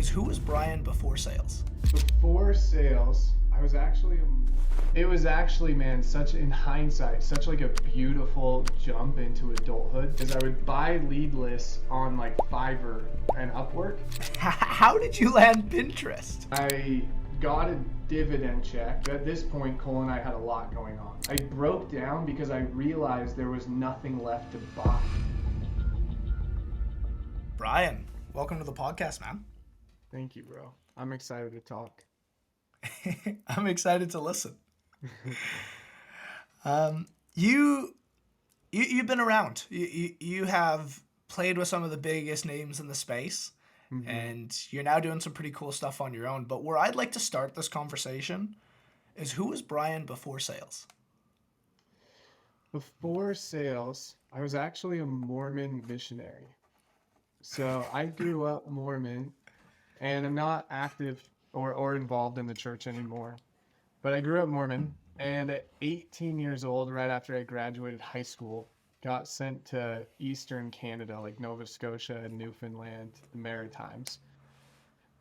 is who was Bryan before sales? Before sales, it was actually, man, such in hindsight, such like a beautiful jump into adulthood because I would buy lead lists on like Fiverr and Upwork. How did you land Pinterest? I got a dividend check. At this point, Cole and I had a lot going on. I broke down because I realized there was nothing left to buy. Bryan, welcome to the podcast, man. Thank you, bro. I'm excited to talk. I'm excited to listen. You you've been around. You have played with some of the biggest names in the space, and you're now doing some pretty cool stuff on your own. But where I'd like to start this conversation is who was Bryan before sales? Before sales, I was actually a Mormon missionary. So I grew up Mormon, and I'm not active or involved in the church anymore. But I grew up Mormon, and at 18 years old, right after I graduated high school, got sent to Eastern Canada, like Nova Scotia and Newfoundland, the Maritimes.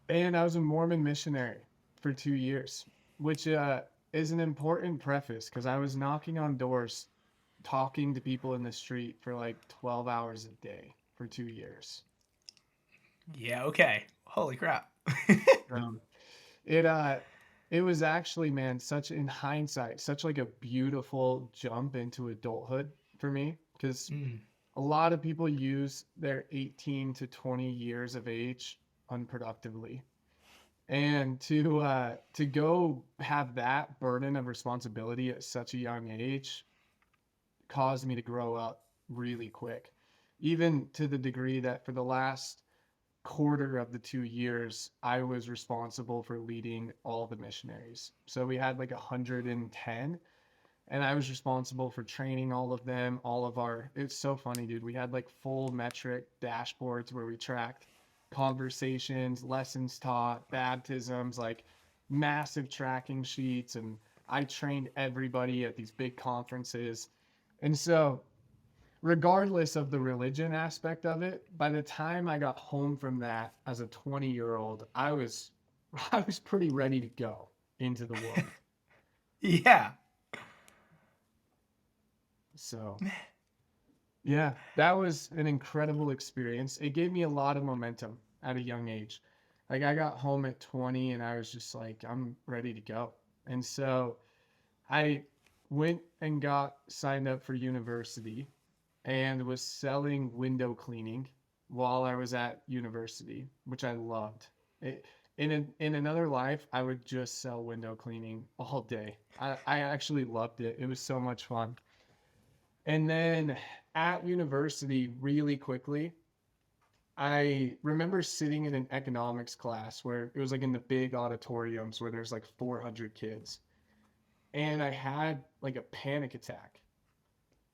And I was a Mormon missionary for 2 years, which is an important preface because I was knocking on doors, talking to people in the street for like 12 hours a day for 2 years. Yeah, okay. Holy crap. Um, it it was actually, man, such in hindsight, such like a beautiful jump into adulthood for me because a lot of people use their 18 to 20 years of age unproductively. And to go have that burden of responsibility at such a young age caused me to grow up really quick. Even to the degree that for the last quarter of the 2 years, I was responsible for leading all the missionaries. So we had like 110, and I was responsible for training all of them, all of our, it's so funny, dude. We had like full metric dashboards where we tracked conversations, lessons taught, baptisms, like massive tracking sheets. And I trained everybody at these big conferences. And so regardless of the religion aspect of it, by the time I got home from that as a 20-year-old, I was pretty ready to go into the world. Yeah. So, yeah, that was an incredible experience. It gave me a lot of momentum at a young age. Like I got home at 20 and I was just like, I'm ready to go. And so I went and got signed up for university and was selling window cleaning while I was at university, which I loved. In another life, I would just sell window cleaning all day. I actually loved it. It was so much fun. And then at university, really quickly, I remember sitting in an economics class where it was like in the big auditoriums where there's like 400 kids. And I had like a panic attack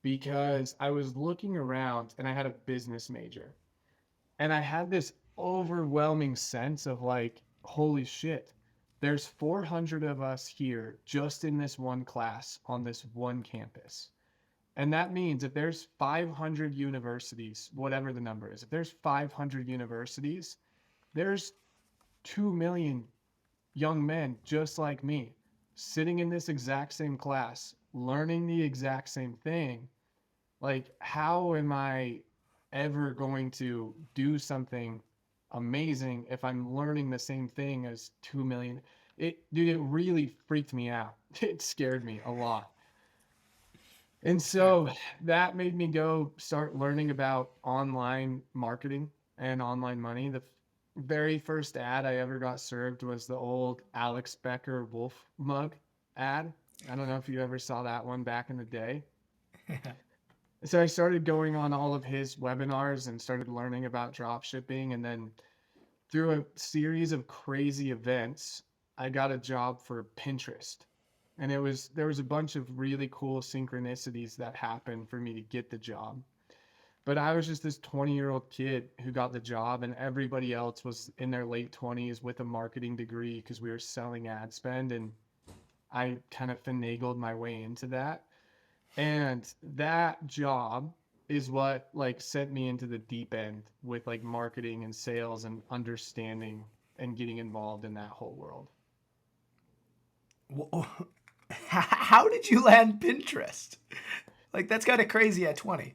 because I was looking around and I had a business major. And I had this overwhelming sense of like, holy shit, there's 400 of us here just in this one class on this one campus. And that means if there's 500 universities, whatever the number is, if there's 500 universities, there's 2 million young men just like me sitting in this exact same class, learning the exact same thing. Like, how am I ever going to do something amazing if I'm learning the same thing as 2 million? Dude, it really freaked me out. It scared me a lot. And so that made me go start learning about online marketing and online money. The very first ad I ever got served was the old Alex Becker Wolf mug ad. I don't know if you ever saw that one back in the day. So I started going on all of his webinars and started learning about drop shipping. And then through a series of crazy events, I got a job for Pinterest. And there was a bunch of really cool synchronicities that happened for me to get the job. But I was just this 20-year-old kid who got the job, and everybody else was in their late 20s with a marketing degree because we were selling ad spend, and I kind of finagled my way into that. And that job is what like sent me into the deep end with like marketing and sales and understanding and getting involved in that whole world. How did you land Pinterest? Like that's kind of crazy at 20.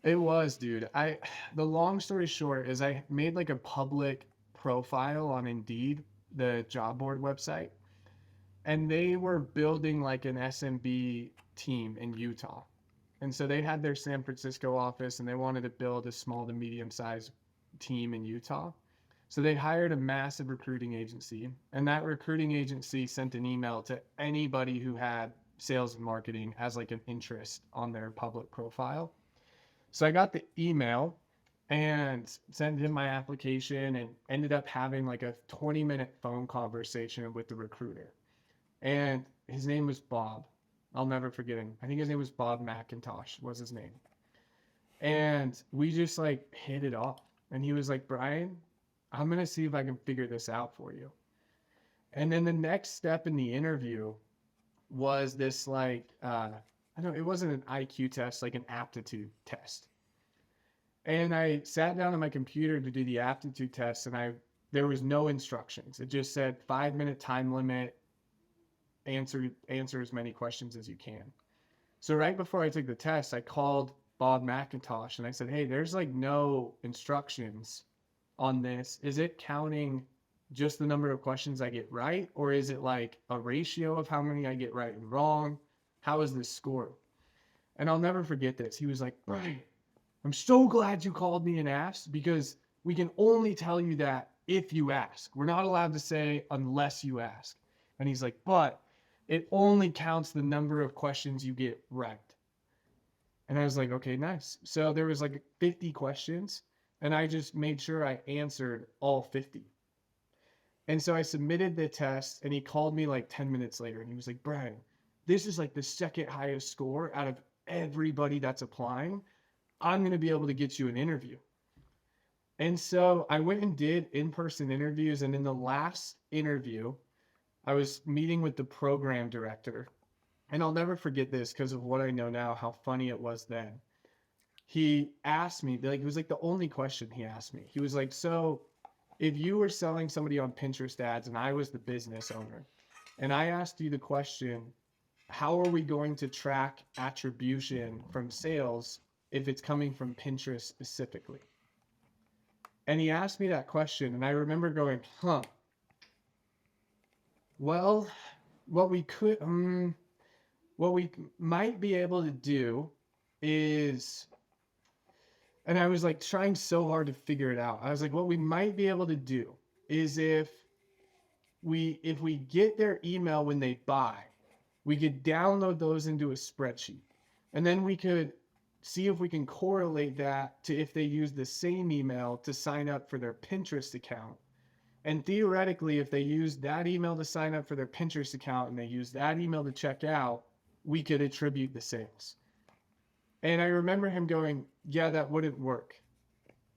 It was, dude. The long story short is I made like a public profile on Indeed, the job board website, and they were building like an SMB team in Utah. And so they had their San Francisco office and they wanted to build a small to medium sized team in Utah. So they hired a massive recruiting agency, and that recruiting agency sent an email to anybody who had sales and marketing as like an interest on their public profile. So I got the email and sent in my application and ended up having like a 20-minute phone conversation with the recruiter. And his name was Bob. I'll never forget him. I think his name was Bob McIntosh was his name. And we just like hit it off. And he was like, Bryan, I'm going to see if I can figure this out for you. And then the next step in the interview was this like, I don't, it wasn't an IQ test, like an aptitude test. And I sat down on my computer to do the aptitude test, and there was no instructions. It just said 5-minute time limit, answer as many questions as you can. So right before I took the test, I called Bob McIntosh and I said, hey, there's like no instructions on this. Is it counting just the number of questions I get right? Or is it like a ratio of how many I get right and wrong? How is this scored? And I'll never forget this. He was like, Bryan, I'm so glad you called me and asked, because we can only tell you that if you ask. We're not allowed to say unless you ask. And he's like, but it only counts the number of questions you get right. And I was like, okay, nice. So there was like 50 questions, and I just made sure I answered all 50. And so I submitted the test, and he called me like 10 minutes later, and he was like, Bryan, this is like the second highest score out of everybody that's applying. I'm going to be able to get you an interview. And so I went and did in-person interviews. And in the last interview, I was meeting with the program director. And I'll never forget this because of what I know now, how funny it was then. He asked me, like, it was like the only question he asked me. He was like, so if you were selling somebody on Pinterest ads and I was the business owner, and I asked you the question, how are we going to track attribution from sales if it's coming from Pinterest specifically? And he asked me that question, and I remember going, well, what we could, what we might be able to do is, and I was like trying so hard to figure it out. I was like, what we might be able to do is if we get their email when they buy, we could download those into a spreadsheet. And then we could see if we can correlate that to if they use the same email to sign up for their Pinterest account. And theoretically, if they use that email to sign up for their Pinterest account and they use that email to check out, we could attribute the sales. And I remember him going, yeah, that wouldn't work.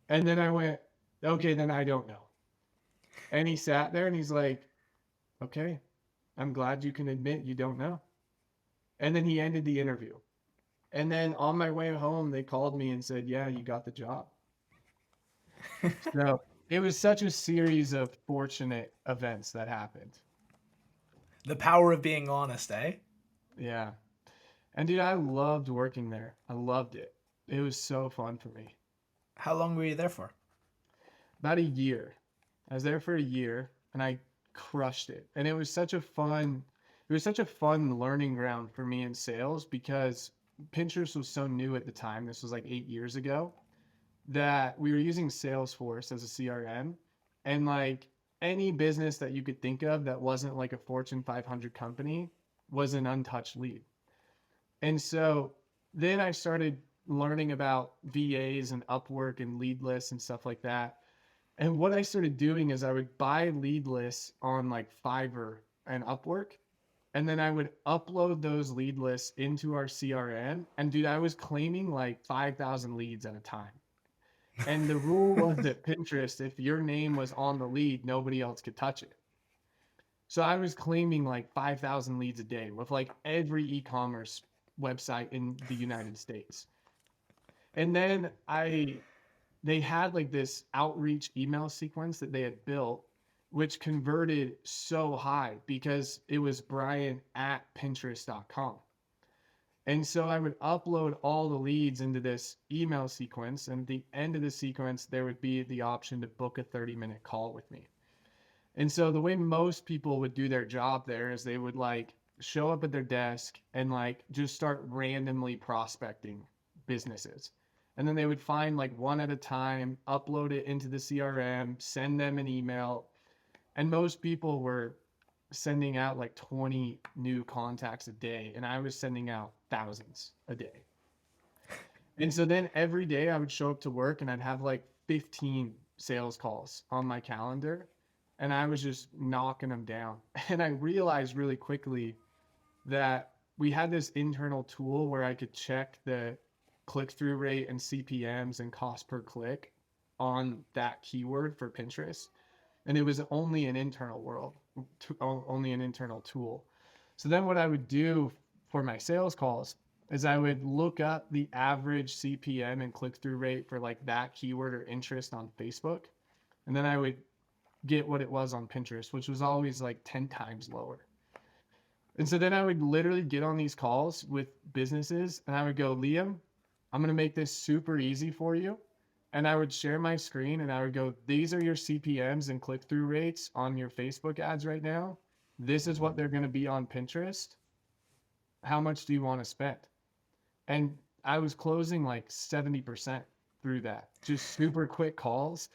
And then I went, okay, then I don't know. And he sat there and he's like, okay, I'm glad you can admit you don't know. And then he ended the interview. And then on my way home, they called me and said, yeah, you got the job. So it was such a series of fortunate events that happened. The power of being honest, eh? Yeah. And dude, I loved working there. I loved it. It was so fun for me. How long were you there for? About a year. I was there for a year and I crushed it. And it was such a fun learning ground for me in sales because Pinterest was so new at the time. This was like 8 years ago that we were using Salesforce as a CRM, and like any business that you could think of that wasn't like a Fortune 500 company was an untouched lead. And so then I started learning about VAs and Upwork and lead lists and stuff like that. And what I started doing is I would buy lead lists on like Fiverr and Upwork, and then I would upload those lead lists into our CRM. And dude, I was claiming like 5,000 leads at a time. And the rule was that Pinterest, if your name was on the lead, nobody else could touch it. So I was claiming like 5,000 leads a day with like every e-commerce website in the United States. And then they had like this outreach email sequence that they had built. which converted so high because it was Bryan at Pinterest.com. And so I would upload all the leads into this email sequence. And at the end of the sequence, there would be the option to book a 30-minute call with me. And so the way most people would do their job there is they would like show up at their desk and like just start randomly prospecting businesses. And then they would find like one at a time, upload it into the CRM, send them an email. And most people were sending out like 20 new contacts a day, and I was sending out thousands a day. And so then every day I would show up to work and I'd have like 15 sales calls on my calendar, and I was just knocking them down. And I realized really quickly that we had this internal tool where I could check the click through rate and CPMs and cost per click on that keyword for Pinterest. And it was only an internal world, only an internal tool. So then what I would do for my sales calls is I would look up the average CPM and click through rate for like that keyword or interest on Facebook. And then I would get what it was on Pinterest, which was always like 10 times lower. And so then I would literally get on these calls with businesses and I would go, Liam, I'm going to make this super easy for you. And I would share my screen and I would go, these are your CPMs and click through rates on your Facebook ads right now. This is what they're going to be on Pinterest. How much do you want to spend? And I was closing like 70% through that, just super quick calls.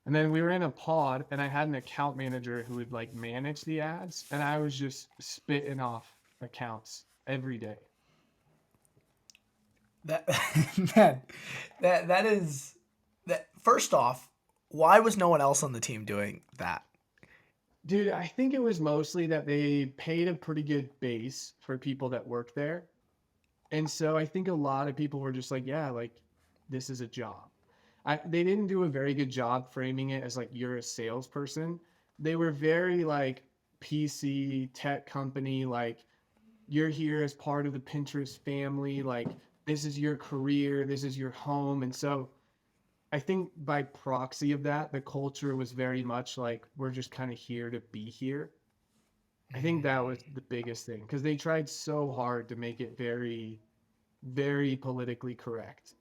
And then we were in a pod and I had an account manager who would like manage the ads and I was just spitting off accounts every day. That man, that is that. First off, why was no one else on the team doing that? Dude, I think it was mostly that they paid a pretty good base for people that work there. And so I think a lot of people were just like, yeah, like this is a job. They didn't do a very good job framing it as like you're a salesperson. They were very like PC tech company, like you're here as part of the Pinterest family, like this is your career, this is your home. And so I think by proxy of that, the culture was very much like we're just kind of here to be here. I think that was the biggest thing because they tried so hard to make it very, very politically correct.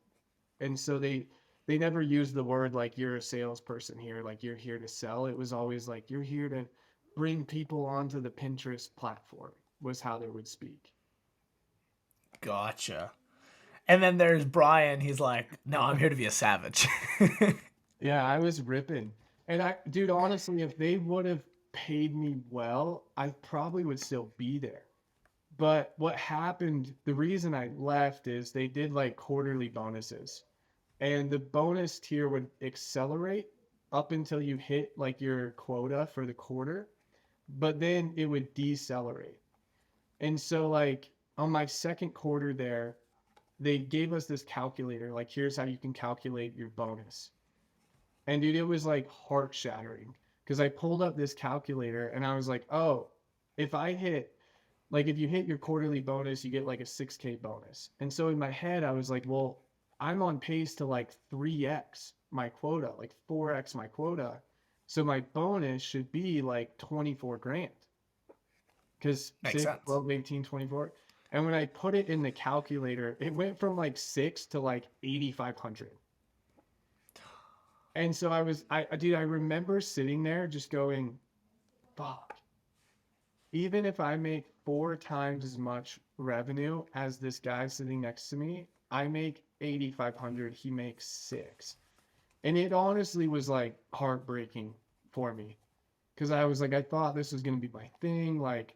And so they never used the word like you're a salesperson here, like you're here to sell. It was always like you're here to bring people onto the Pinterest platform was how they would speak. Gotcha. And then there's Bryan. He's like, no, I'm here to be a savage. Yeah, I was ripping. And dude, honestly, if they would have paid me well, I probably would still be there. But what happened, the reason I left is they did like quarterly bonuses. And the bonus tier would accelerate up until you hit like your quota for the quarter, but then it would decelerate. And so like on my second quarter there, they gave us this calculator, like here's how you can calculate your bonus. And dude, it was like heart shattering because I pulled up this calculator and I was like, oh, if I hit like if you hit your quarterly bonus, you get like a 6K bonus. And so in my head, I was like, well, I'm on pace to like 3x my quota, like 4x my quota. So my bonus should be like 24 grand because Makes 6, sense. 12, 18, 24. And when I put it in the calculator, it went from like 6 to like 8,500. And so dude, I remember sitting there just going, fuck, even if I make 4 times as much revenue as this guy sitting next to me, I make 8,500, he makes 6. And it honestly was like heartbreaking for me because I was like, I thought this was going to be my thing. Like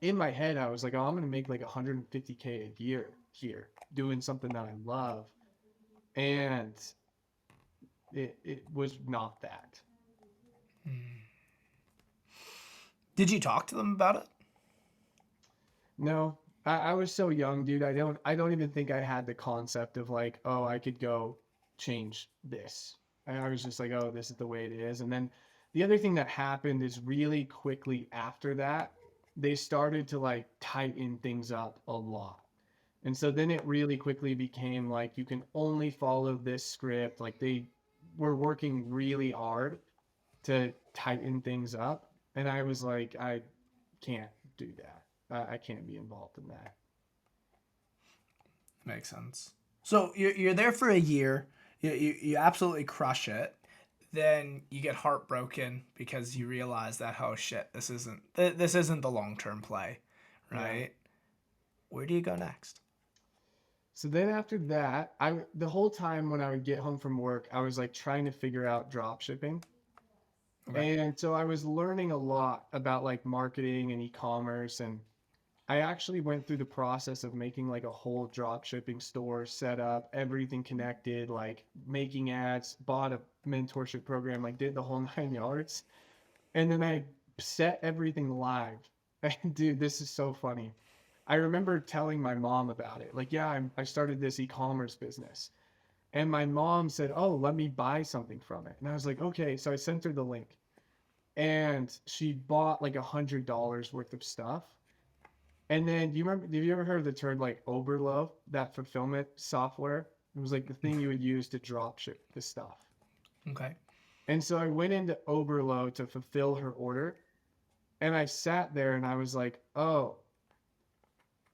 in my head, I was like, oh, I'm going to make like 150K a year here doing something that I love. And it was not that. Did you talk to them about it? No, I was so young, dude. I don't even think I had the concept of like, oh, I could go change this. And I was just like, oh, this is the way it is. And then the other thing that happened is really quickly after that, they started to like tighten things up a lot. And so then it really quickly became like you can only follow this script. Like they were working really hard to tighten things up. And I was like, I can't do that. I can't be involved in that. Makes sense. So you're there for a year. You absolutely crush it. Then you get heartbroken because you realize that, oh shit, this isn't the long term play, Yeah. right? Where do you go next? So then after that, the whole time when I would get home from work, I was like trying to figure out drop shipping. Okay. And so I was learning a lot about like marketing and e-commerce, and I actually went through the process of making like a whole drop shipping store, set up, everything connected, like making ads, bought a mentorship program, like did the whole 9 yards. And then I set everything live. And dude, this is so funny. I remember telling my mom about it. Like, yeah, I started this e-commerce business. And my mom said, "Oh, let me buy something from it." And I was like, "Okay." So I sent her the link. And she bought like $100 worth of stuff. And then do you remember, have you ever heard of the term like Oberlo, that fulfillment software? It was like the thing you would use to drop ship the stuff. Okay. And so I went into Oberlo to fulfill her order. And I sat there and I was like, oh,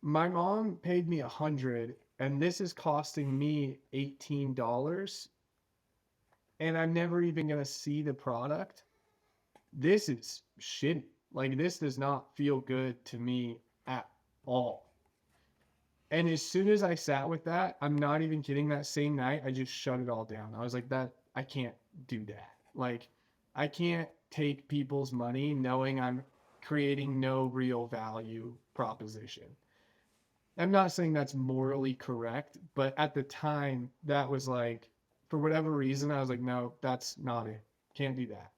my mom paid me 100 and this is costing me $18 and I'm never even going to see the product. This is shitty. Like this does not feel good to me at all. And as soon as I sat with that, I'm not even kidding, that same night, I just shut it all down. I was like, that I can't do that. Like, I can't take people's money knowing I'm creating no real value proposition. I'm not saying that's morally correct, but at the time, that was like, for whatever reason, I was like, no, that's not it. Can't do that.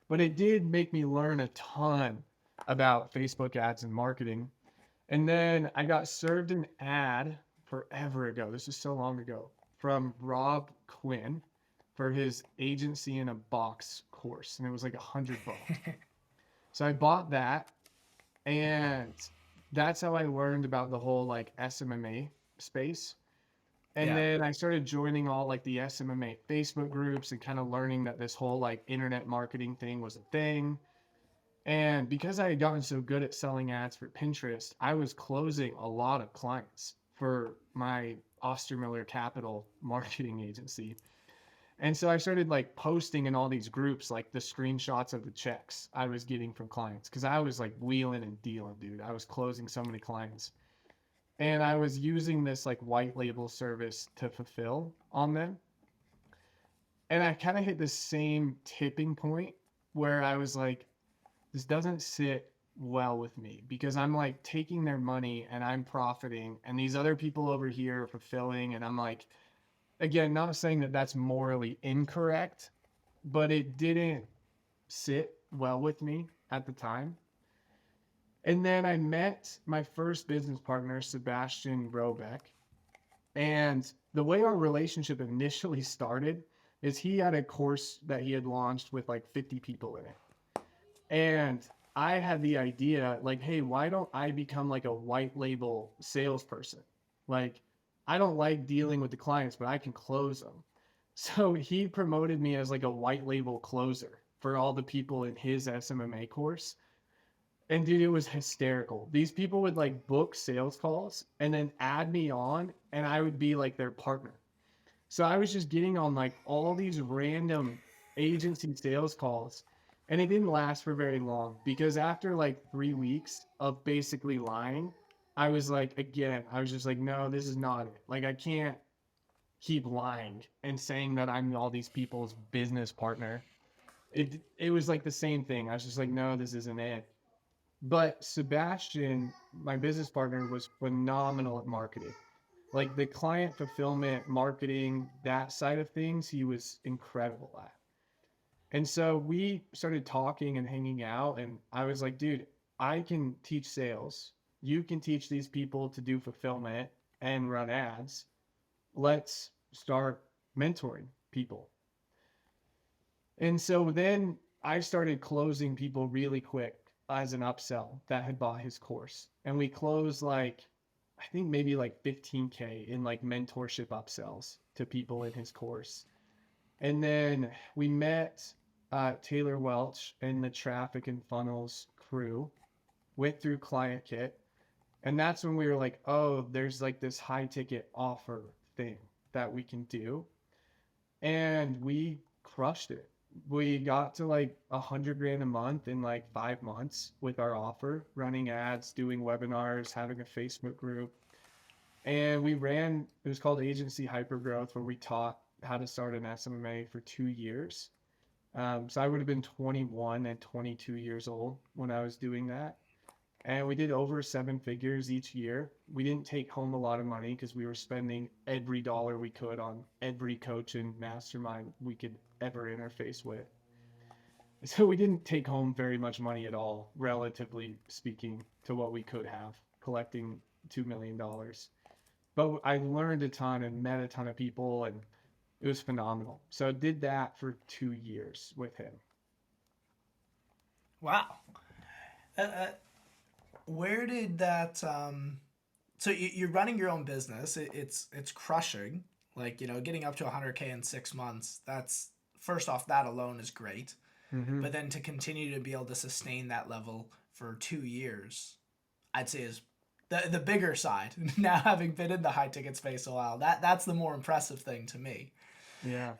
But it did make me learn a ton about Facebook ads and marketing. And then I got served an ad forever ago. This is so long ago from Rob Quinn for his agency in a box course. And it was like $100. So I bought that. And that's how I learned about the whole like SMMA space. And Yeah. then I started joining all like the SMMA Facebook groups and kind of learning that this whole like internet marketing thing was a thing. And because I had gotten so good at selling ads for Pinterest, I was closing a lot of clients for my Ostermiller Capital marketing agency. And so I started like posting in all these groups, like the screenshots of the checks I was getting from clients. Cause I was like wheeling and dealing, dude. I was closing so many clients. And I was using this like white label service to fulfill on them. And I kind of hit the same tipping point where I was like, this doesn't sit well with me because I'm like taking their money and I'm profiting, and these other people over here are fulfilling. And I'm like, again, not saying that that's morally incorrect, but it didn't sit well with me at the time. And then I met my first business partner, Sebastian Robeck. And the way our relationship initially started is he had a course that he had launched with like 50 people in it. And I had the idea, like, hey, why don't I become like a white label salesperson? Like, I don't like dealing with the clients, but I can close them. So he promoted me as like a white label closer for all the people in his SMMA course. And dude, it was hysterical. These people would like book sales calls and then add me on, and I would be like their partner. So I was just getting on like all these random agency sales calls. And it didn't last for very long because after like 3 weeks of basically lying, I was like, again, I was just like, no, this is not it. Like, I can't keep lying and saying that I'm all these people's business partner. It was like the same thing. I was just like, no, this isn't it. But Sebastian, my business partner, was phenomenal at marketing. Like the client fulfillment, marketing, that side of things, he was incredible at. And so we started talking and hanging out, and I was like, dude, I can teach sales. You can teach these people to do fulfillment and run ads. Let's start mentoring people. And so then I started closing people really quick as an upsell that had bought his course. And we closed like, I think maybe like 15K in like mentorship upsells to people in his course. And then we met Taylor Welch and the traffic and funnels crew went through Client Kit. And that's when we were like, oh, there's like this high ticket offer thing that we can do. And we crushed it. We got to like 100 grand a month in like 5 months with our offer, running ads, doing webinars, having a Facebook group. And we ran, it was called Agency Hypergrowth, where we taught how to start an SMMA for 2 years. So I would have been 21 and 22 years old when I was doing that. And we did over 7 figures each year. We didn't take home a lot of money because we were spending every dollar we could on every coach and mastermind we could ever interface with. So we didn't take home very much money at all, relatively speaking, to what we could have collecting $2 million. But I learned a ton and met a ton of people, and it was phenomenal. So I did that for 2 years with him. Wow. Where did that so you're running your own business, it's crushing, like, getting up to 100K in 6 months. That's, first off, that alone is great. Mm-hmm. But then to continue to be able to sustain that level for 2 years, I'd say is the bigger side. Now, having been in the high ticket space a while, that's the more impressive thing to me. Yeah.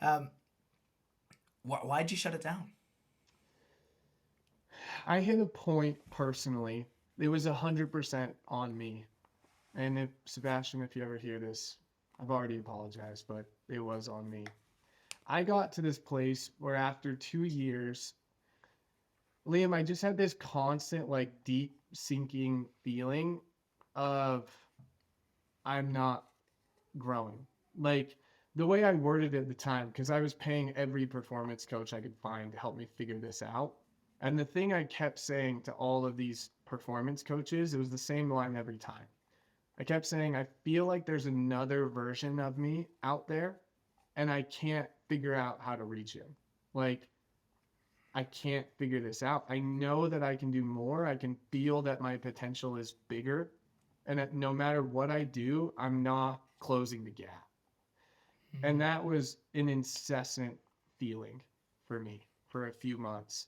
Why'd you shut it down? I hit a point personally. It was 100% on me. And if Sebastian, if you ever hear this, I've already apologized, but it was on me. I got to this place where after 2 years, Liam, I just had this constant, like, deep sinking feeling of I'm not growing. Like, the way I worded it at the time, because I was paying every performance coach I could find to help me figure this out. And the thing I kept saying to all of these performance coaches, it was the same line every time. I kept saying, I feel like there's another version of me out there, and I can't figure out how to reach him. Like, I can't figure this out. I know that I can do more. I can feel that my potential is bigger. And that no matter what I do, I'm not closing the gap. And that was an incessant feeling for me for a few months,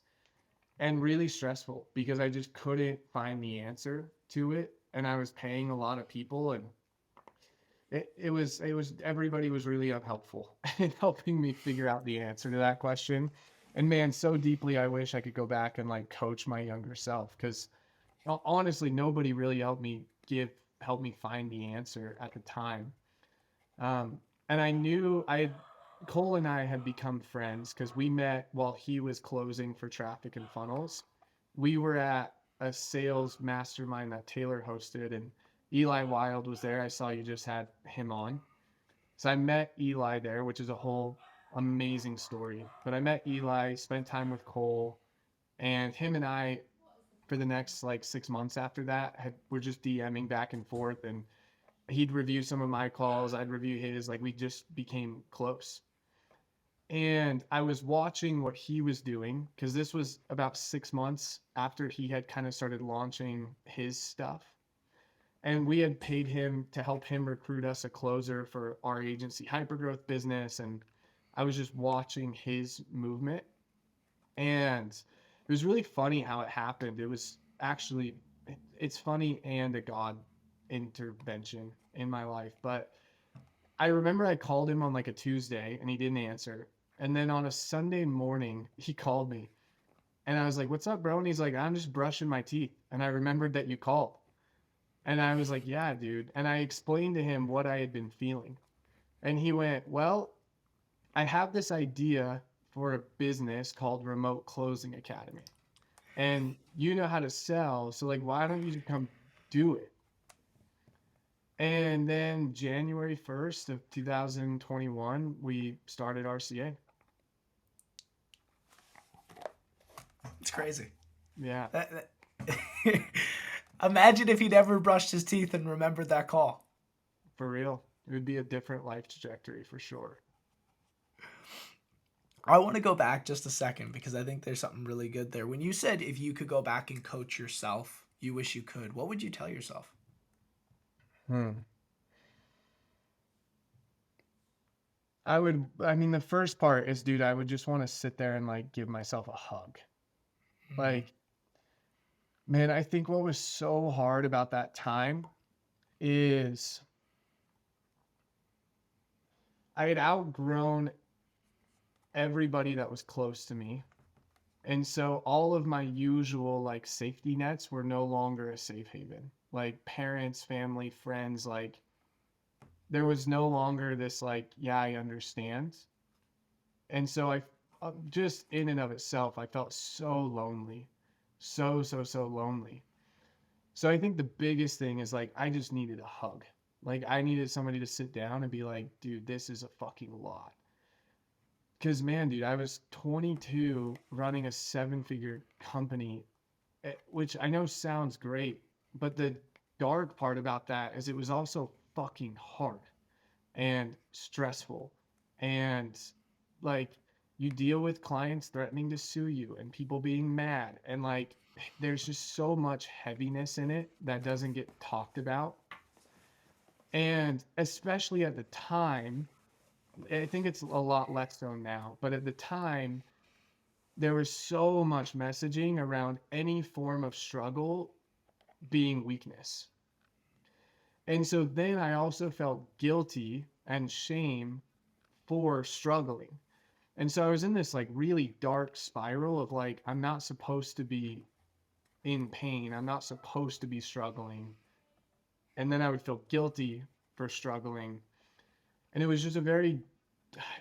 and really stressful because I just couldn't find the answer to it. And I was paying a lot of people, and it was everybody was really unhelpful in helping me figure out the answer to that question. And man, so deeply I wish I could go back and like coach my younger self, because honestly nobody really helped me find the answer at the time. And I knew Cole and I had become friends because we met while he was closing for Traffic and Funnels. We were at a sales mastermind that Taylor hosted, and Eli Wild was there. I saw you just had him on. So I met Eli there, which is a whole amazing story. But I met Eli, spent time with Cole, and him and I, for the next like 6 months after that, were just DMing back and forth, and he'd review some of my calls, I'd review his. Like, we just became close. And I was watching what he was doing because this was about 6 months after he had kind of started launching his stuff. And we had paid him to help him recruit us a closer for our agency hypergrowth business. And I was just watching his movement. And it was really funny how it happened. It was actually, it's funny and a God intervention in my life. But I remember I called him on like a Tuesday and he didn't answer. And then on a Sunday morning, he called me. And I was like, "What's up, bro?" And he's like, "I'm just brushing my teeth. And I remembered that you called." And I was like, "Yeah, dude." And I explained to him what I had been feeling. And he went, "Well, I have this idea for a business called Remote Closing Academy. And you know how to sell. So, like, why don't you just come do it?" And then January 1st of 2021, we started RCA. It's crazy. Yeah. Imagine if he'd ever brushed his teeth and remembered that call. For real. It would be a different life trajectory for sure. I want to go back just a second because I think there's something really good there. When you said if you could go back and coach yourself, you wish you could, what would you tell yourself? I mean, the first part is, dude, I would just want to sit there and like give myself a hug. Mm. Like, man, I think what was so hard about that time is I had outgrown everybody that was close to me. And so all of my usual like safety nets were no longer a safe haven. Like parents, family, friends, like there was no longer this like, yeah, I understand. And so just in and of itself, I felt so lonely. So lonely. So I think the biggest thing is like I just needed a hug. Like I needed somebody to sit down and be like, dude, this is a fucking lot. Cause man, dude, I was 22 running a 7-figure company, which I know sounds great, but the dark part about that is it was also fucking hard and stressful. And like you deal with clients threatening to sue you and people being mad. And like there's just so much heaviness in it that doesn't get talked about. And especially at the time, I think it's a lot less so now, but at the time, there was so much messaging around any form of struggle being weakness. And so then I also felt guilty and shame for struggling. And so I was in this like really dark spiral of like, I'm not supposed to be in pain. I'm not supposed to be struggling. And then I would feel guilty for struggling. And it was just it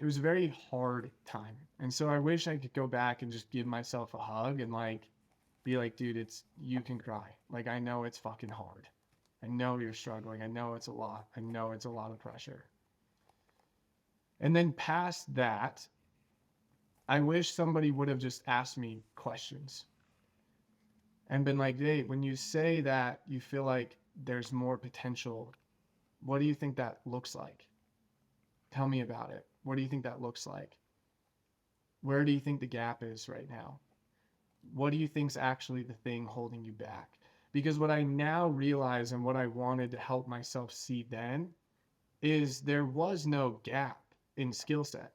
was a very hard time. And so I wish I could go back and just give myself a hug and like be like, dude, you can cry. Like, I know it's fucking hard. I know you're struggling. I know it's a lot. I know it's a lot of pressure. And then past that, I wish somebody would have just asked me questions and been like, hey, when you say that you feel like there's more potential, what do you think that looks like? Tell me about it. What do you think that looks like? Where do you think the gap is right now? What do you think's actually the thing holding you back? Because what I now realize and what I wanted to help myself see then is there was no gap in skill set.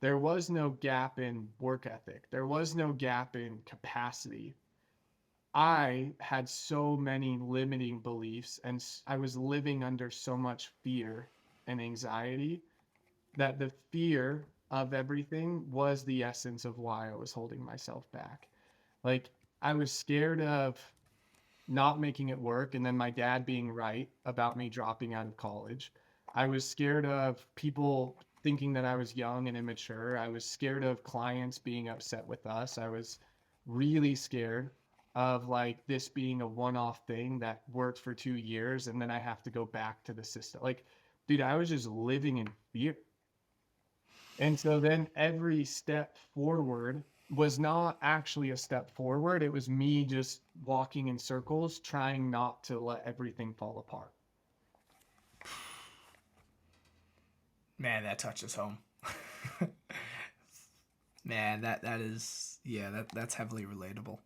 There was no gap in work ethic. There was no gap in capacity. I had so many limiting beliefs and I was living under so much fear and anxiety that the fear of everything was the essence of why I was holding myself back. Like I was scared of not making it work and then my dad being right about me dropping out of college. I was scared of people thinking that I was young and immature. I was scared of clients being upset with us. I was really scared of like this being a one-off thing that worked for 2 years and then I have to go back to the system. Like, dude, I was just living in fear. And so then every step forward was not actually a step forward. It was me just walking in circles, trying not to let everything fall apart. Man, that touches home. Man, that is, yeah, that's heavily relatable.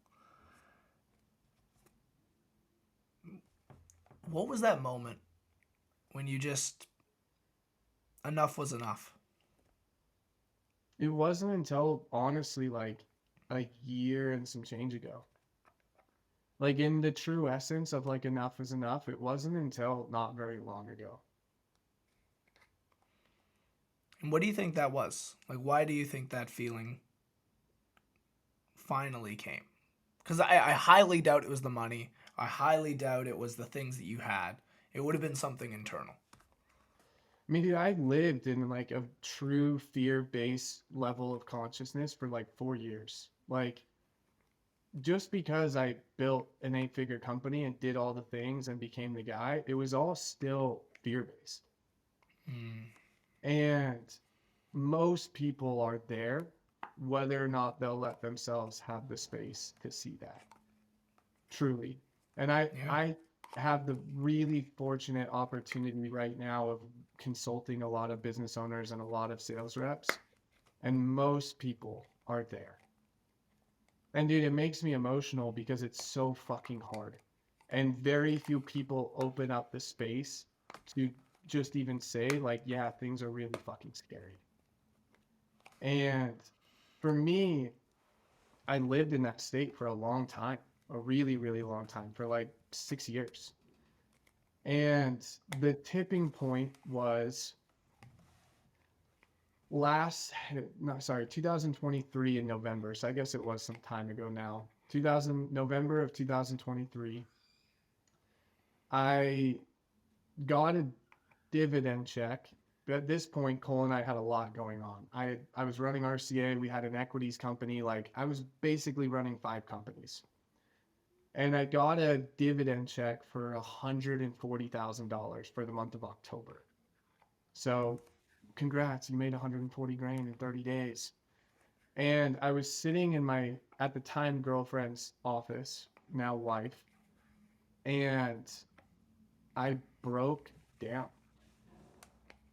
What was that moment when you just enough was enough? It wasn't until honestly like a year and some change ago. Like in the true essence of like enough is enough, it wasn't until not very long ago. And what do you think that was? Like, why do you think that feeling finally came? Because I highly doubt it was the money. I highly doubt it was the things that you had. It would have been something internal. I mean, dude, I lived in like a true fear-based level of consciousness for like 4 years. Like just because I built an 8-figure company and did all the things and became the guy, it was all still fear based. Mm. And most people are there, whether or not they'll let themselves have the space to see that truly. And Yeah. I have the really fortunate opportunity right now of consulting a lot of business owners and a lot of sales reps, and most people are there. And dude, it makes me emotional because it's so fucking hard. And very few people open up the space to just even say, like, yeah, things are really fucking scary. And for me, I lived in that state for a long time, a really, really long time, for like 6 years. And the tipping point was last, no, sorry, 2023 in November. So I guess it was some time ago now. 2000, November of 2023, I got a dividend check. But at this point, Cole and I had a lot going on. I was running RCA. We had an equities company. Like I was basically running 5 companies. And I got a dividend check for $140,000 for the month of October. So congrats, you made 140 grand in 30 days. And I was sitting in my, at the time, girlfriend's office, now wife, and I broke down.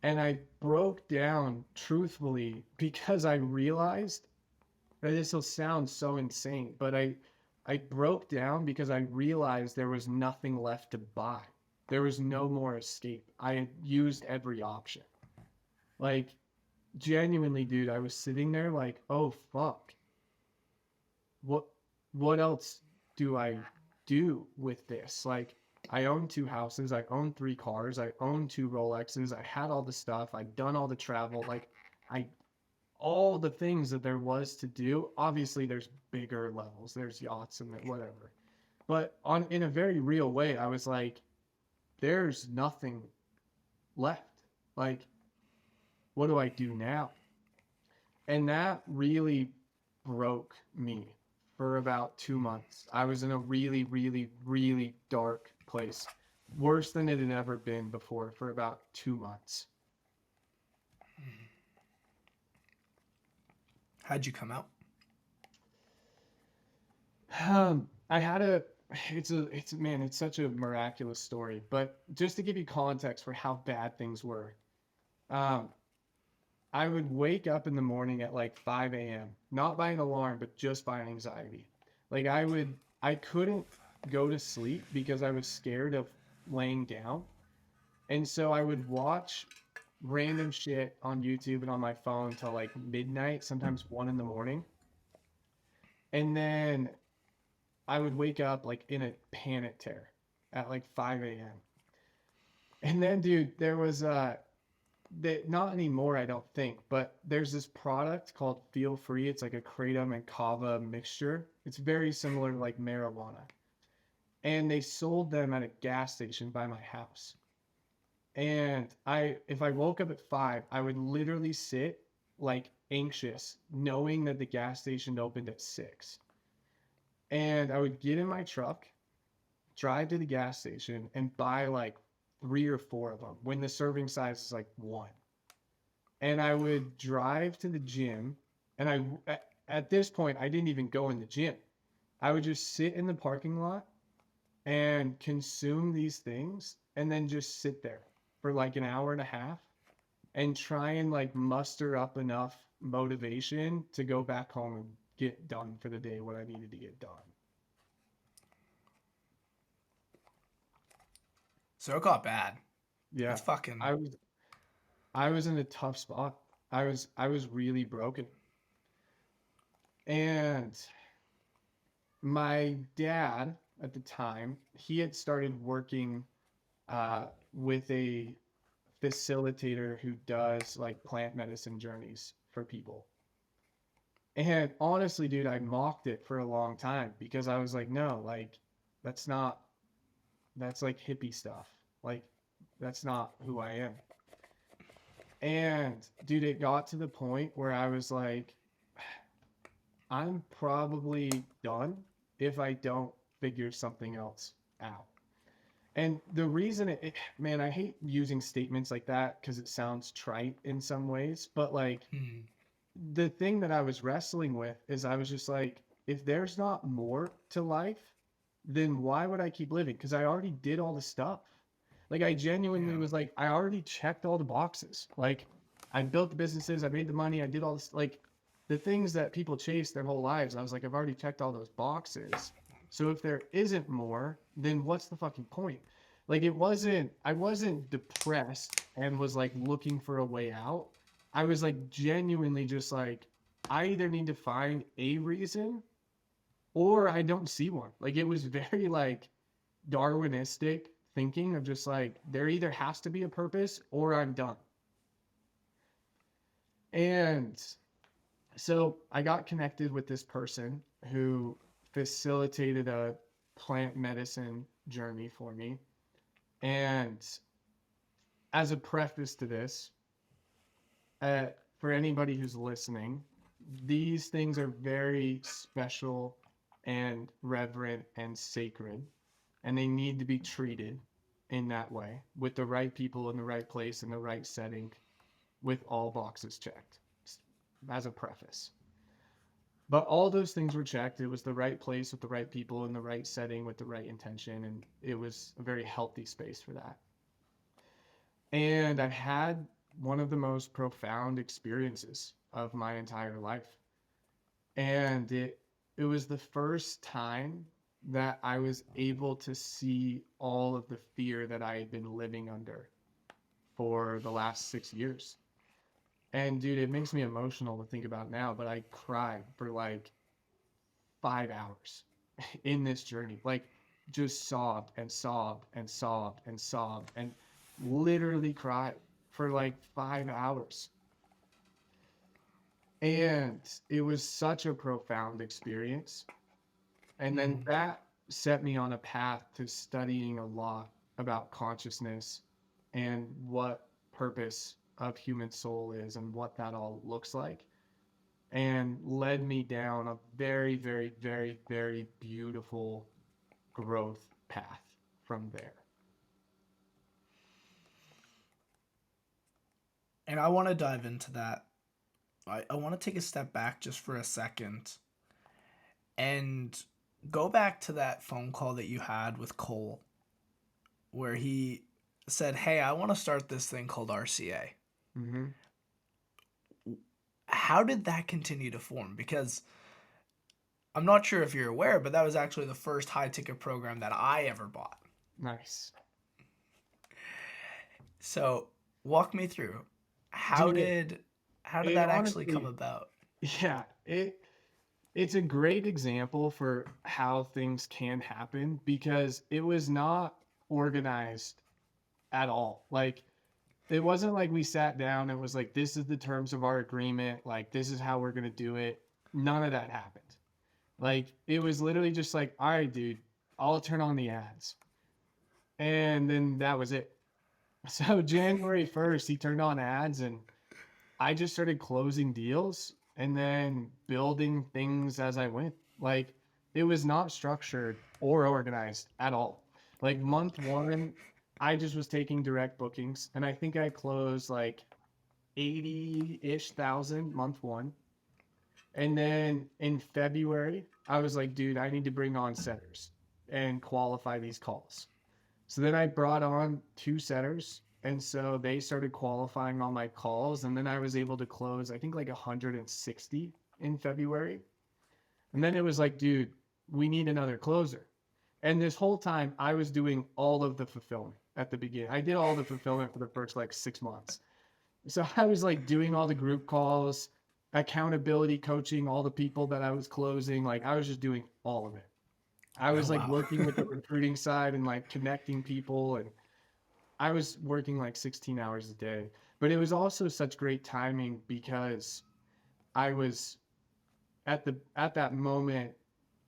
And I broke down truthfully because I realized that this will sound so insane, but I broke down because I realized there was nothing left to buy. There was no more escape. I had used every option. Like genuinely, dude, I was sitting there like, oh fuck. What what else do I do with this? Like I own 2 houses, I own 3 cars, I own 2 Rolexes, I had all the stuff, I'd done all the travel, like I all the things that there was to do. Obviously, there's bigger levels, there's yachts and whatever. But on in a very real way, I was like, there's nothing left. Like, what do I do now? And that really broke me for about 2 months. I was in a really, really, really dark place. Worse than it had ever been before for about 2 months. How'd you come out? I had a it's man, it's such a miraculous story. But just to give you context for how bad things were, um, I would wake up in the morning at like 5 a.m. Not by an alarm, but just by anxiety. Like I couldn't go to sleep because I was scared of laying down. And so I would watch random shit on YouTube and on my phone till like midnight, sometimes 1 in the morning. And then I would wake up like in a panic tear at like 5 a.m. And then, dude, there was that not anymore, I don't think, but there's this product called Feel Free. It's like a kratom and kava mixture. It's very similar to like marijuana. And they sold them at a gas station by my house. And if I woke up at 5, I would literally sit like anxious, knowing that the gas station opened at 6. And I would get in my truck, drive to the gas station, and buy like 3 or 4 of them when the serving size is like 1. And I would drive to the gym, and at this point I didn't even go in the gym. I would just sit in the parking lot and consume these things and then just sit there for like an hour and a half and try and like muster up enough motivation to go back home and get done for the day what I needed to get done. So it got bad. Yeah. It's fucking. I was I was in a tough spot. I was really broken. And my dad at the time, he had started working with a facilitator who does like plant medicine journeys for people. And honestly, dude, I mocked it for a long time because I was like, no, like that's not that's like hippie stuff. Like that's not who I am. And dude, it got to the point where I was like, I'm probably done if I don't figure something else out. And the reason man, I hate using statements like that because it sounds trite in some ways, but like Hmm. the thing that I was wrestling with is I was just like, if there's not more to life, then why would I keep living? Because I already did all the stuff. Like I genuinely Yeah. was like, I already checked all the boxes. Like I built the businesses, I made the money, I did all this, like the things that people chase their whole lives. I was like, I've already checked all those boxes. So if there isn't more, then what's the fucking point? Like I wasn't depressed and was like looking for a way out. I was like genuinely just like, I either need to find a reason or I don't see one. Like it was very like Darwinistic thinking of just like, there either has to be a purpose or I'm done. And so I got connected with this person who facilitated a plant medicine journey for me. And as a preface to this, uh, for anybody who's listening, these things are very special and reverent and sacred, and they need to be treated in that way with the right people in the right place in the right setting with all boxes checked as a preface. But all those things were checked. It was the right place with the right people in the right setting with the right intention, and it was a very healthy space for that. And I've had one of the most profound experiences of my entire life. And it was the first time that I was able to see all of the fear that I had been living under for the last 6 years. And dude, it makes me emotional to think about now, but I cried for like 5 hours in this journey. Like just sobbed and sobbed and sobbed and sobbed and literally cried for like 5 hours. And it was such a profound experience. And then Mm. that set me on a path to studying a lot about consciousness and what purpose of human soul is and what that all looks like, and led me down a very, very, very, very beautiful growth path from there. And I want to dive into that. I want to take a step back just for a second and go back to that phone call that you had with Cole, where he said, "Hey, I want to start this thing called RCA." Mm-hmm. How did that continue to form? Because I'm not sure if you're aware, but that was actually the first high ticket program that I ever bought. Nice. So walk me through how Dude, did how did it that actually come honestly, about? yeah, it's a great example for how things can happen because it was not organized at all. Like it wasn't like we sat down and was like, this is the terms of our agreement, like this is how we're gonna do it. None of that happened. Like it was literally just like, all right, dude, I'll turn on the ads. And then that was it. So January 1st, he turned on ads and I just started closing deals and then building things as I went. Like it was not structured or organized at all. Like month one, I just was taking direct bookings and I think I closed like 80-ish thousand month one. And then in February, I was like, dude, I need to bring on setters and qualify these calls. So then I brought on two setters. And so they started qualifying all my calls. And then I was able to close, I think like 160 in February. And then it was like, dude, we need another closer. And this whole time I was doing all of the fulfillment at the beginning. I did all the fulfillment for the first like 6 months. So I was like doing all the group calls, accountability coaching, all the people that I was closing. Like I was just doing all of it. I Oh was like wow. working with the recruiting side and like connecting people, and I was working like 16 hours a day. But it was also such great timing because I was at that moment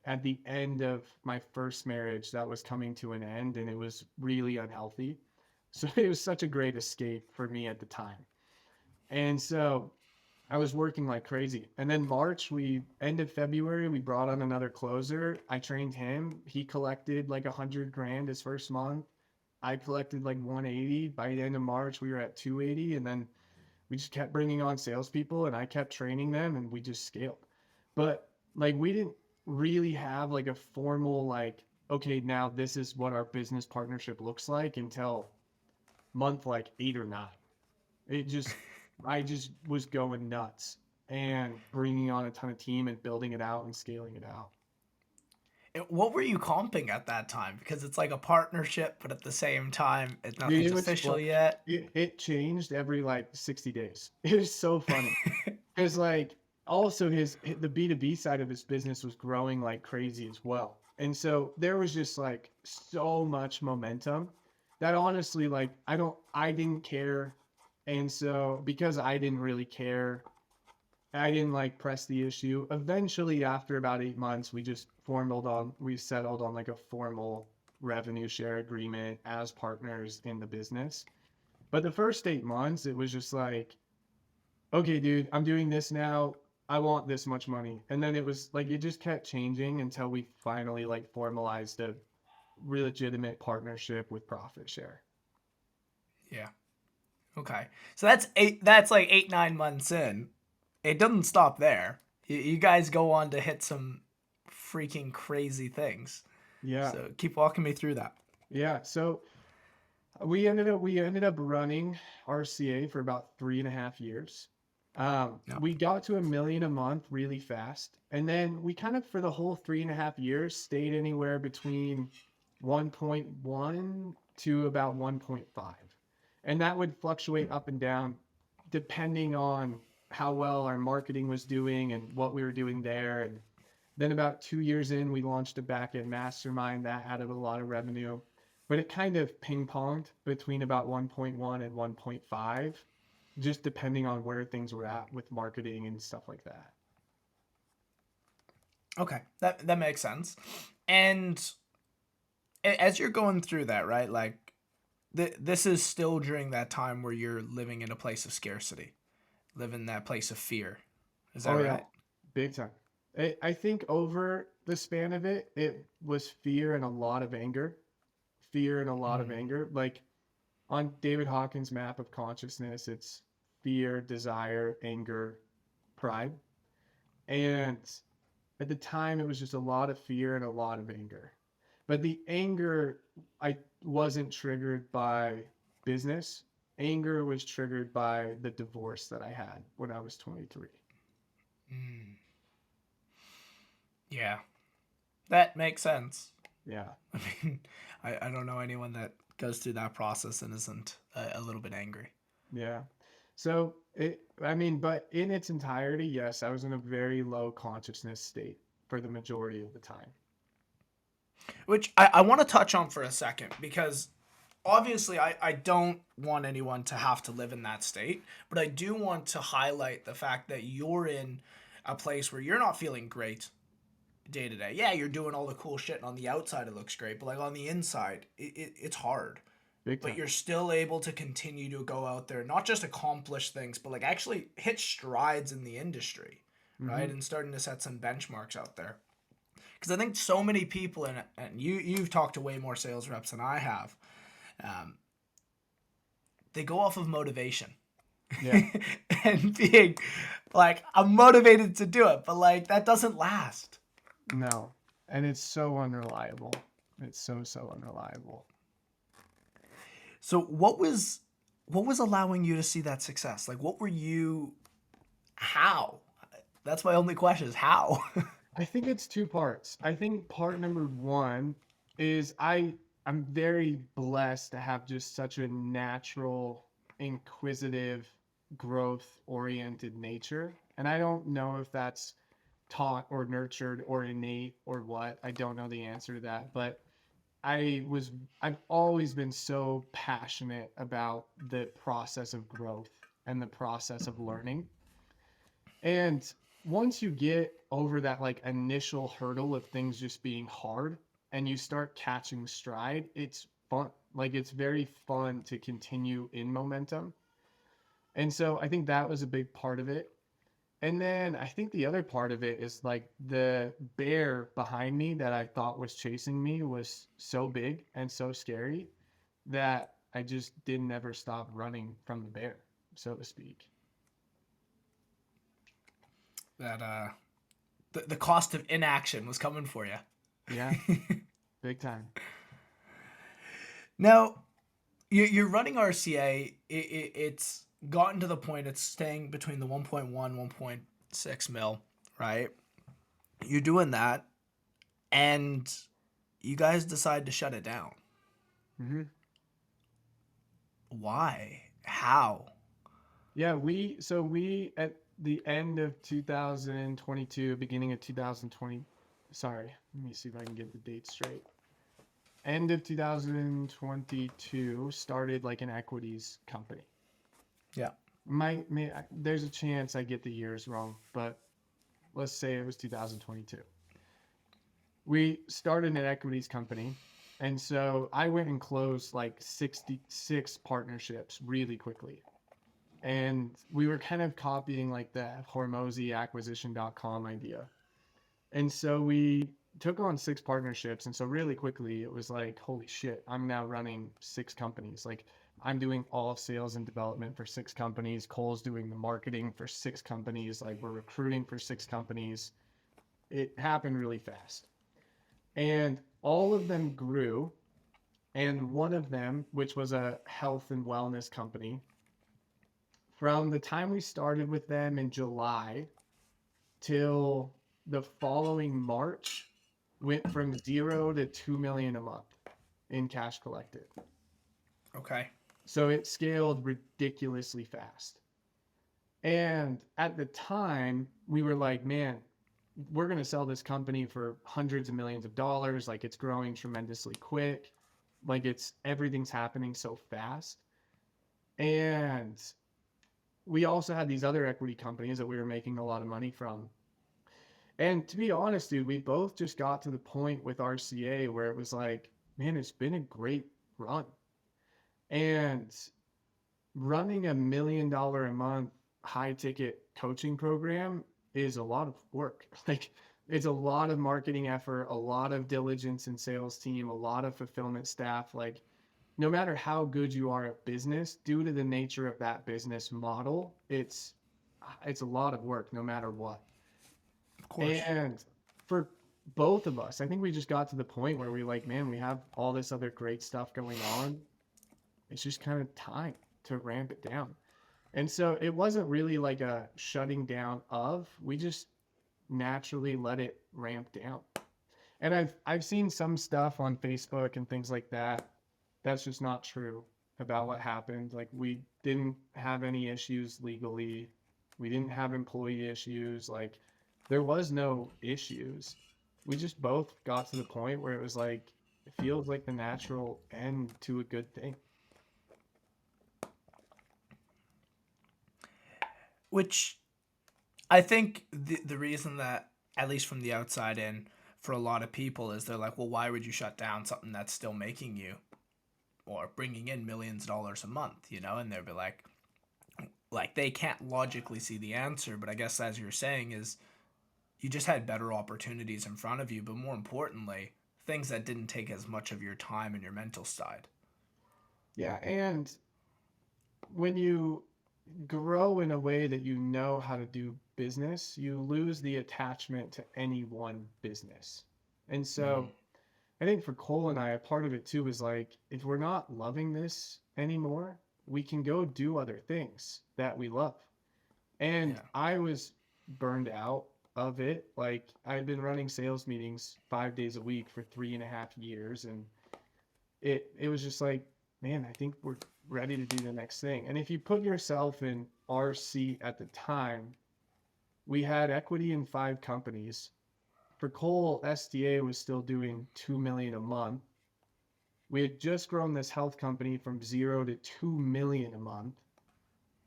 at the end of my first marriage that was coming to an end and it was really unhealthy. So it was such a great escape for me at the time. And so I was working like crazy. And then March, end of February, we brought on another closer. I trained him. He collected like 100 grand his first month. I collected like 180. By the end of March, we were at 280. And then we just kept bringing on salespeople and I kept training them and we just scaled. But like we didn't really have like a formal, like, okay, now this is what our business partnership looks like until month like 8 or 9. It just, I just was going nuts and bringing on a ton of team and building it out and scaling it out. What were you comping at that time? Because it's like a partnership, but at the same time, Dude, nothing's it was official fun. yet. It changed every like 60 days. It was so funny. Because like also the B2B side of his business was growing like crazy as well. And so there was just like so much momentum that honestly like I didn't care. And so because I didn't really care, I didn't like press the issue. Eventually after about 8 months, we settled on like a formal revenue share agreement as partners in the business. But the first 8 months, it was just like, okay, dude, I'm doing this now. I want this much money. And then it was like, it just kept changing until we finally like formalized a legitimate partnership with profit share. Yeah. Okay. So that's eight. That's like 8, 9 months in. It doesn't stop there. You guys go on to hit some freaking crazy things. Yeah. So keep walking me through that. Yeah. So we ended up running RCA for about 3.5 years. No. We got to 1 million a month really fast. And then we kind of, for the whole 3.5 years, stayed anywhere between 1.1 to about 1.5. And that would fluctuate up and down depending on how well our marketing was doing and what we were doing there. And then about 2 years in, we launched a back-end mastermind that added a lot of revenue, but it kind of ping-ponged between about 1.1 and 1.5, just depending on where things were at with marketing and stuff like that. Okay, that makes sense. And as you're going through that, right? Like this is still during that time where you're living in a place of scarcity, living in that place of fear. Is that Oh yeah, right? big time. I think over the span of it, it was fear and a lot of anger. Fear and a lot of Mm. anger. Like on David Hawkins' map of consciousness, it's fear, desire, anger, pride. And at the time, it was just a lot of fear and a lot of anger. But the anger, I wasn't triggered by business. Anger was triggered by the divorce that I had when I was 23. Mm. Yeah, that makes sense. Yeah. I mean, I don't know anyone that goes through that process and isn't a little bit angry. Yeah. So I mean, but in its entirety, yes, I was in a very low consciousness state for the majority of the time. Which I want to touch on for a second because obviously I don't want anyone to have to live in that state, but I do want to highlight the fact that you're in a place where you're not feeling great day to day. Yeah, you're doing all the cool shit, and on the outside it looks great, but like on the inside, it's hard. Big But time. you're still able to continue to go out there, not just accomplish things, but like actually hit strides in the industry, Mm-hmm. right? And starting to set some benchmarks out there. Because I think so many people, and you've talked to way more sales reps than I have, um, they go off of motivation Yeah. and being like, I'm motivated to do it, but like that doesn't last. No. And it's so unreliable. It's so unreliable. So what was allowing you to see that success? Like what were you how? That's my only question is how. I think it's two parts. I think part number one is I'm very blessed to have just such a natural, inquisitive, growth oriented nature. And I don't know if that's taught or nurtured or innate or what. I don't know the answer to that, but I've always been so passionate about the process of growth and the process of learning. And once you get over that like initial hurdle of things just being hard and you start catching stride, it's fun. Like it's very fun to continue in momentum. And so I think that was a big part of it. And then I think the other part of it is like the bear behind me that I thought was chasing me was so big and so scary that I just didn't ever stop running from the bear, so to speak. that the cost of inaction was coming for you. Yeah, big time. Now, you're running RCA. It's gotten to the point it's staying between the 1.1, 1.6 mil, right? You're doing that. and you guys decide to shut it down. Hmm. Why? How? Yeah, we at the end of 2022, beginning of 2020, sorry, let me see if I can get the date straight. End of 2022, started like an equities company. Yeah. There's a chance I get the years wrong, but let's say it was 2022. We started an equities company. And so I went and closed like 66 partnerships really quickly. And we were kind of copying like the hormozyacquisition.com idea. And so we took on six partnerships. And so really quickly, it was like, holy shit, I'm now running six companies. Like I'm doing all sales and development for six companies. Cole's doing the marketing for six companies. Like we're recruiting for six companies. It happened really fast. And all of them grew. And one of them, which was a health and wellness company, from the time we started with them in July till the following March, went from 0 to 2 million a month in cash collected. Okay. So it scaled ridiculously fast. And at the time, we were like, man, we're going to sell this company for hundreds of millions of dollars. Like it's growing tremendously quick. Like everything's happening so fast. And we also had these other equity companies that we were making a lot of money from. And to be honest, dude, we both just got to the point with RCA where it was like, man, it's been a great run. And running $1 million a month high ticket coaching program is a lot of work. Like it's a lot of marketing effort, a lot of diligence in sales team, a lot of fulfillment staff. Like no matter how good you are at business, due to the nature of that business model, it's a lot of work no matter what. Of course. And for both of us, I think we just got to the point where we're like, man, we have all this other great stuff going on. It's just kind of time to ramp it down. And so it wasn't really like a shutting down of, we just naturally let it ramp down. And I've seen some stuff on Facebook and things like that. That's just not true about what happened. Like we didn't have any issues legally. We didn't have employee issues. Like there was no issues. We just both got to the point where it was like it feels like the natural end to a good thing. Which I think the reason that, at least from the outside in, for a lot of people is they're like, well, why would you shut down something that's still making you or bringing in millions of dollars a month, you know? And they'll be like they can't logically see the answer, but I guess as you're saying is you just had better opportunities in front of you, but more importantly, things that didn't take as much of your time and your mental side. Yeah, and when you grow in a way that you know how to do business, you lose the attachment to any one business. And Mm-hmm. so I think for Cole and I, a part of it too is like, if we're not loving this anymore, we can go do other things that we love. And Yeah. I was burned out of it. Like, I've been running sales meetings 5 days a week for 3.5 years. And it was just like, man, I think we're ready to do the next thing. And if you put yourself in our seat at the time, we had equity in five companies. For Cole, SDA was still doing 2 million a month. We had just grown this health company from 0 to 2 million a month,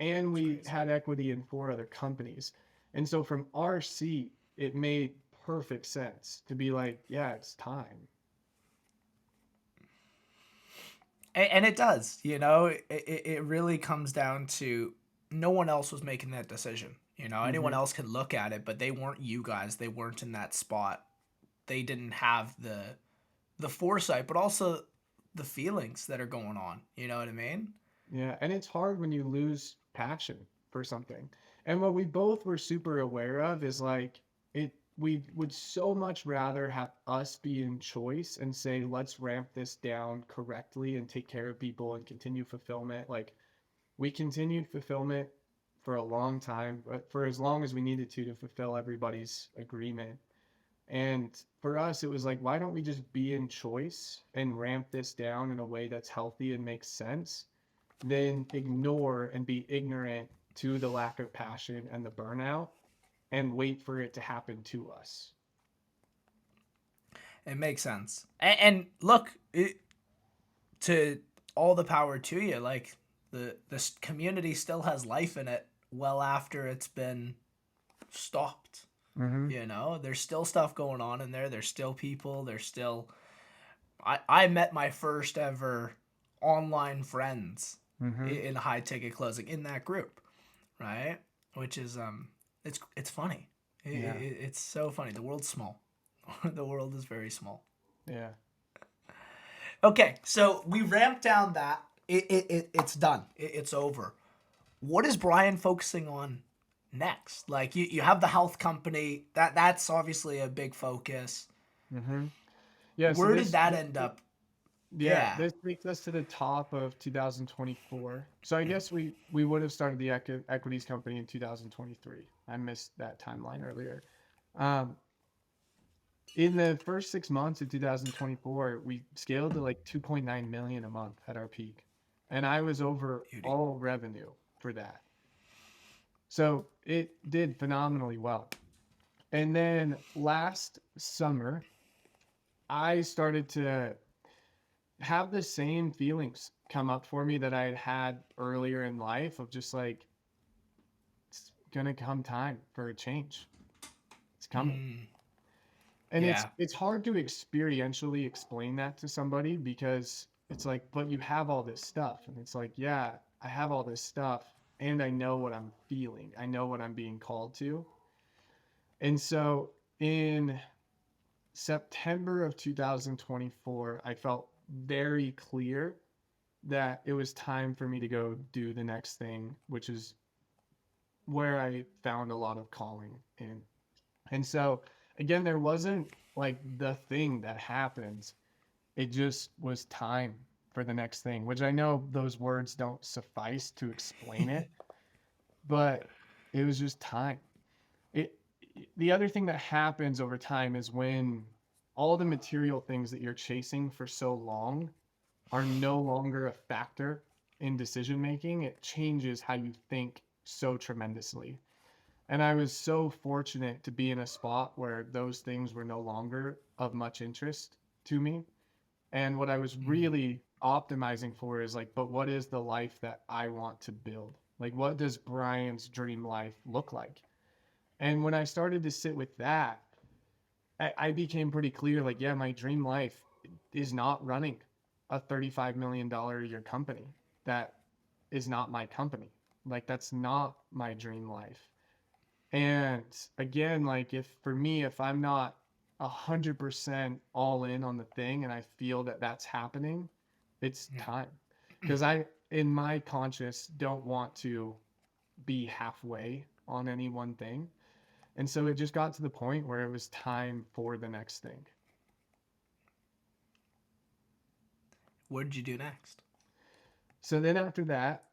and It's we crazy. had equity in four other companies. And so from our seat, it made perfect sense to be like, yeah, it's time. And it does, you know, it really comes down to no one else was making that decision. You know, anyone Mm-hmm. else could look at it, but they weren't you guys. They weren't in that spot. They didn't have the foresight, but also the feelings that are going on. You know what I mean? Yeah, and it's hard when you lose passion for something. And what we both were super aware of is like we would so much rather have us be in choice and say, let's ramp this down correctly and take care of people and continue fulfillment. Like we continued fulfillment for a long time, but for as long as we needed to fulfill everybody's agreement. And for us, it was like, why don't we just be in choice and ramp this down in a way that's healthy and makes sense, then ignore and be ignorant to the lack of passion and the burnout and wait for it to happen to us. It makes sense. And look, to all the power to you. Like this community still has life in it well after it's been stopped. Mm-hmm. You know, there's still stuff going on in there. There's still people. There's still. I met my first ever online friends Mm-hmm. in high ticket closing in that group, right? Which is it's funny. Yeah. It's so funny. The world's small. The world is very small. Yeah. Okay, so we ramped down that. It's done. It's over. What is Bryan focusing on next? Like you have the health company. That's obviously a big focus. Mm-hmm. Yeah. So Where did that end up? yeah, Yeah. this takes us to the top of 2024. So I guess we would have started the equities company in 2023. I missed that timeline earlier. Um, in the first 6 months of 2024, we scaled to like 2.9 million a month at our peak, and I was over Beauty. all revenue for that. So it did phenomenally well. And then last summer, I started to have the same feelings come up for me that I had had earlier in life of just like, it's gonna come time for a change. It's coming. Mm, And yeah. it's hard to experientially explain that to somebody because it's like, but you have all this stuff. And it's like, yeah, I have all this stuff and I know what I'm feeling. I know what I'm being called to. And so in September of 2024, I felt very clear that it was time for me to go do the next thing, which is where I found a lot of calling in. And so, again, there wasn't like the thing that happens. It just was time for the next thing, which I know those words don't suffice to explain it, but it was just time. It the other thing that happens over time is when all the material things that you're chasing for so long are no longer a factor in decision making, it changes how you think so tremendously. And I was so fortunate to be in a spot where those things were no longer of much interest to me. And what I was Mm, really optimizing for is like, but what is the life that I want to build? Like, what does Brian's dream life look like? And when I started to sit with that, I became pretty clear like, yeah, my dream life is not running a $35 million a year company. That is not my company. Like, that's not my dream life. And again, like, if for me, if I'm not 100% all in on the thing and I feel that that's happening, it's yeah. time. Because I, in my conscious, don't want to be halfway on any one thing. And so it just got to the point where it was time for the next thing. What did you do next? So then after that,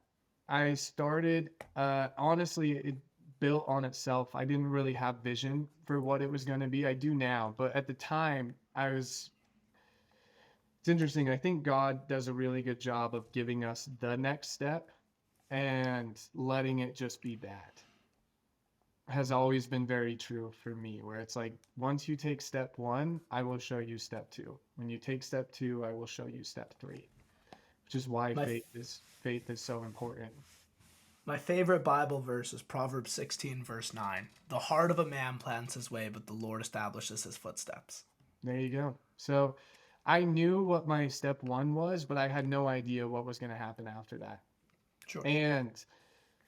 I started, honestly, it built on itself. I didn't really have vision for what it was going to be. I do now, but at the time, it's interesting. I think God does a really good job of giving us the next step and letting it just be that. Has always been very true for me, where it's like, once you take step one, I will show you step two. When you take step two, I will show you step three, which is why My faith is so important. my favorite Bible verse is Proverbs 16 verse 9. The heart of a man plans his way, but the Lord establishes his footsteps. There you go. So I knew what my step one was, but I had no idea what was going to happen after that. Sure. And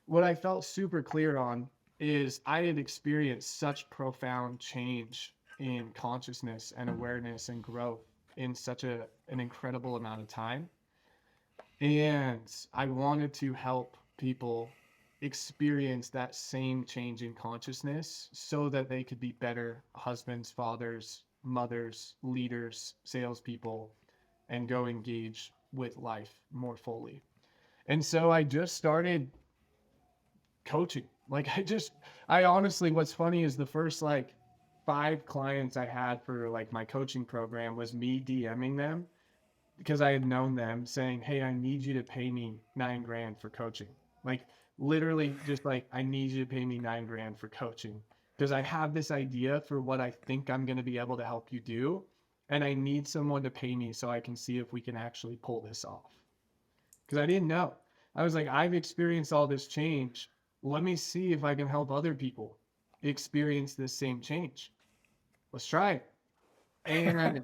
what I felt super clear on is I had experienced such profound change in consciousness and awareness and growth in such an incredible amount of time. And I wanted to help people experience that same change in consciousness so that they could be better husbands, fathers, mothers, leaders, salespeople, and go engage with life more fully. And so I just started coaching. Like I honestly, what's funny is the first like 5 clients I had for like my coaching program was me DMing them because I had known them saying, "Hey, I need you to pay me 9 grand for coaching." Like literally just like, I need you to pay me 9 grand for coaching because I have this idea for what I think I'm going to be able to help you do. And I need someone to pay me so I can see if we can actually pull this off. Because I didn't know. I was like, I've experienced all this change. Let me see if I can help other people experience this same change. Let's try it. And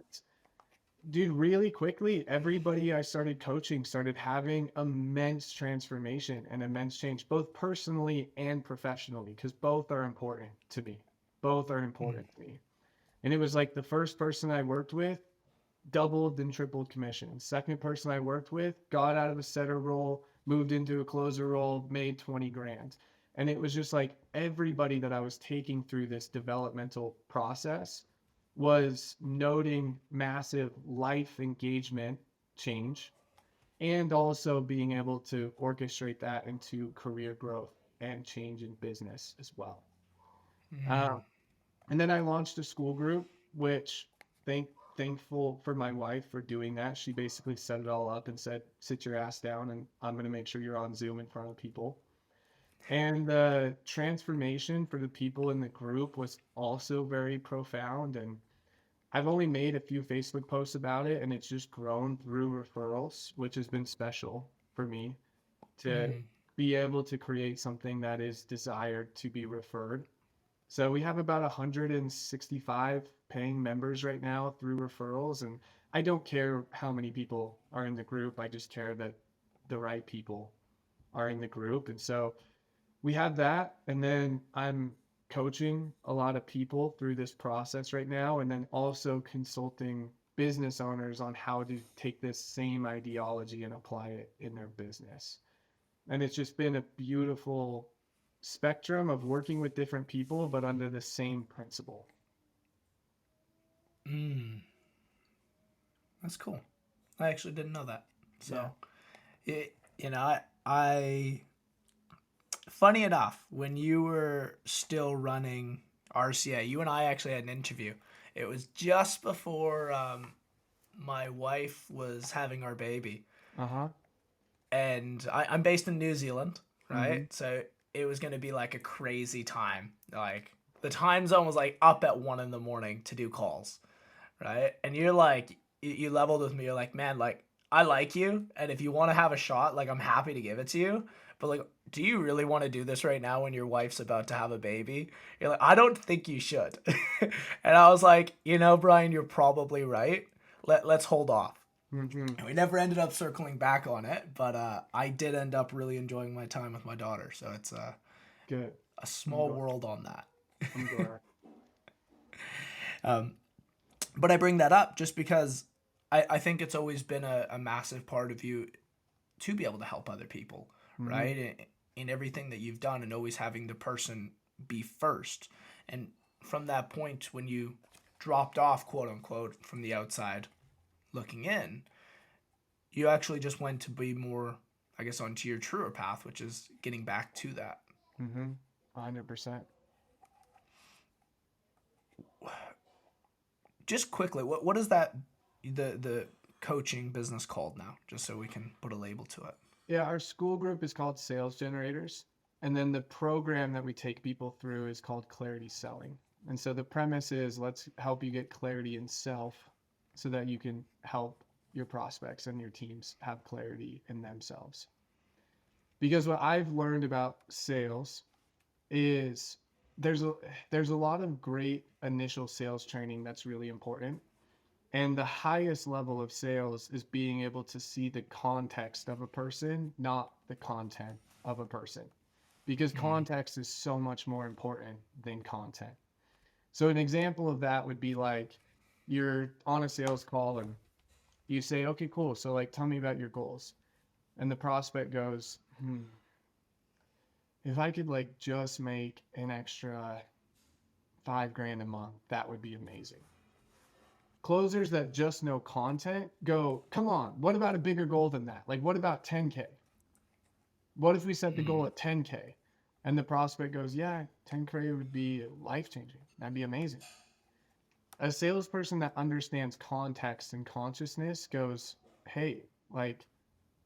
dude, really quickly, everybody I started coaching started having immense transformation and immense change, both personally and professionally, because both are important to me. Both are important to me. And it was like the first person I worked with doubled and tripled commission. Second person I worked with got out of a setter role, moved into a closer role, made 20 grand. And it was just like everybody that I was taking through this developmental process was noting massive life engagement change and also being able to orchestrate that into career growth and change in business as well. Mm. Um, and then I launched a school group, which thank thankful for my wife for doing that. She basically set it all up and said, "Sit your ass down, and I'm going to make sure you're on Zoom in front of people." And the transformation for the people in the group was also very profound. And I've only made a few Facebook posts about it, and it's just grown through referrals, which has been special for me to Mm. be able to create something that is desired to be referred. So we have about 165 paying members right now through referrals. And I don't care how many people are in the group. I just care that the right people are in the group. And so we have that. And then I'm coaching a lot of people through this process right now. And then also consulting business owners on how to take this same ideology and apply it in their business. And it's just been a beautiful spectrum of working with different people, but under the same principle. Mm. That's cool. I actually didn't know that. Yeah. So, you know, I funny enough, when you were still running RCA, you and I actually had an interview. It was just before my wife was having our baby, Uh huh. and I'm based in New Zealand, Mm-hmm. right? So it was gonna be like a crazy time. Like the time zone was like up at 1 in the morning to do calls, right? And you're like, you leveled with me. You're like, man, like I like you, and if you want to have a shot, like I'm happy to give it to you. But like, do you really want to do this right now when your wife's about to have a baby? You're like, I don't think you should. And I was like, Bryan, you're probably right. Let's hold off. Mm-hmm. And we never ended up circling back on it, but I did end up really enjoying my time with my daughter. So it's Good. a I'm small glad. world on that. I'm glad. Um, but I bring that up just because I think it's always been a massive part of you to be able to help other people, Mm-hmm. right? In everything that you've done and always having the person be first. And from that point, when you dropped off, quote unquote, from the outside looking in, you actually just went to be more, I guess, onto your truer path, which is getting back to that. Mm-hmm. 100%. Just quickly, what is that the coaching business called now? Just so we can put a label to it. Yeah, our school group is called Sales Generators. And then the program that we take people through is called Clarity Selling. And so the premise is let's help you get clarity in self so that you can help your prospects and your teams have clarity in themselves. Because what I've learned about sales is there's a there's a lot of great initial sales training that's really important. And the highest level of sales is being able to see the context of a person, not the content of a person. Because Mm. context is so much more important than content. So an example of that would be like you're on a sales call and you say, "Okay, cool. So like tell me about your goals." And the prospect goes, if I could like just make an extra 5 grand a month, that would be amazing. Closers that just know content go, come on, what about a bigger goal than that? Like, what about 10K? What if we set the Mm. goal at 10K? And the prospect goes, yeah, 10K would be life changing. That'd be amazing. A salesperson that understands context and consciousness goes, hey, like,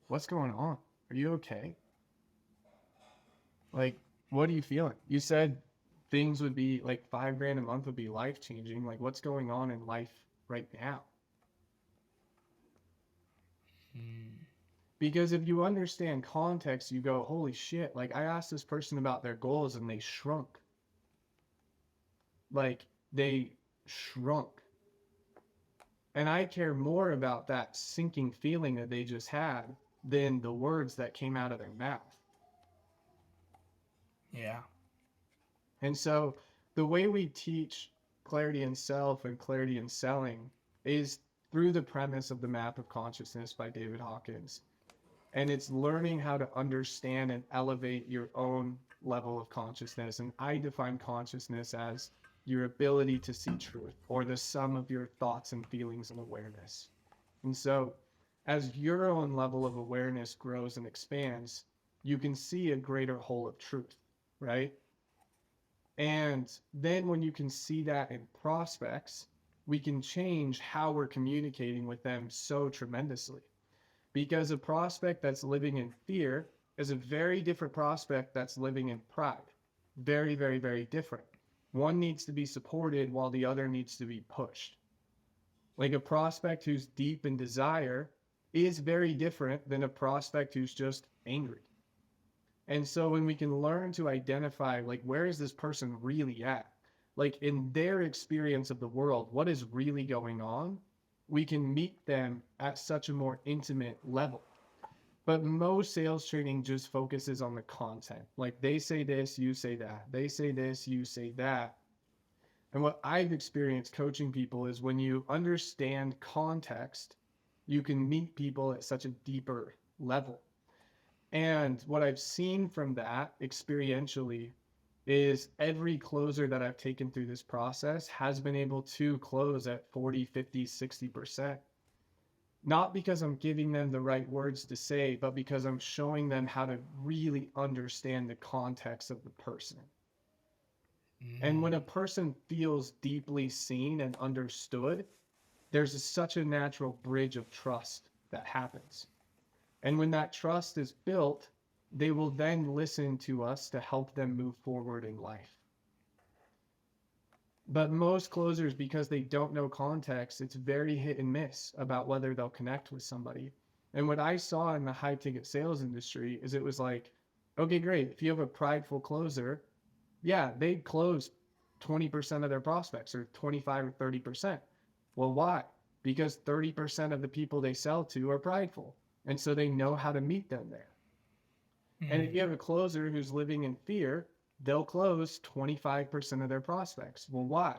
what's going on? Are you okay? Like, what are you feeling? You said things would be like 5 grand a month would be life changing. Like, what's going on in life right now? Because if you understand context, you go, holy shit, like I asked this person about their goals and they shrunk. Like they shrunk. And I care more about that sinking feeling that they just had than the words that came out of their mouth. Yeah. And so the way we teach clarity in self and clarity in selling is through the premise of the map of consciousness by David Hawkins. And it's learning how to understand and elevate your own level of consciousness. And I define consciousness as your ability to see truth or the sum of your thoughts and feelings and awareness. And so as your own level of awareness grows and expands, you can see a greater whole of truth, right? And then when you can see that in prospects, we can change how we're communicating with them so tremendously. Because a prospect that's living in fear is a very different prospect that's living in pride. Very, very, very different. One needs to be supported while the other needs to be pushed. Like a prospect who's deep in desire is very different than a prospect who's just angry. And so when we can learn to identify, like, where is this person really at? Like in their experience of the world, what is really going on? We can meet them at such a more intimate level. But most sales training just focuses on the content. Like they say this, you say that. They say this, you say that. And what I've experienced coaching people is when you understand context, you can meet people at such a deeper level. And what I've seen from that experientially is every closer that I've taken through this process has been able to close at 40, 50, 60%. Not because I'm giving them the right words to say, but because I'm showing them how to really understand the context of the person. And when a person feels deeply seen and understood, such a natural bridge of trust that happens. And when that trust is built, they will then listen to us to help them move forward in life. But most closers, because they don't know context, it's very hit and miss about whether they'll connect with somebody. And what I saw in the high ticket sales industry is it was like, okay, great. If you have a prideful closer, yeah, they close 20% of their prospects or 25 or 30%. Well, why? Because 30% of the people they sell to are prideful. And so they know how to meet them there. And if you have a closer who's living in fear, they'll close 25% of their prospects. Well, why?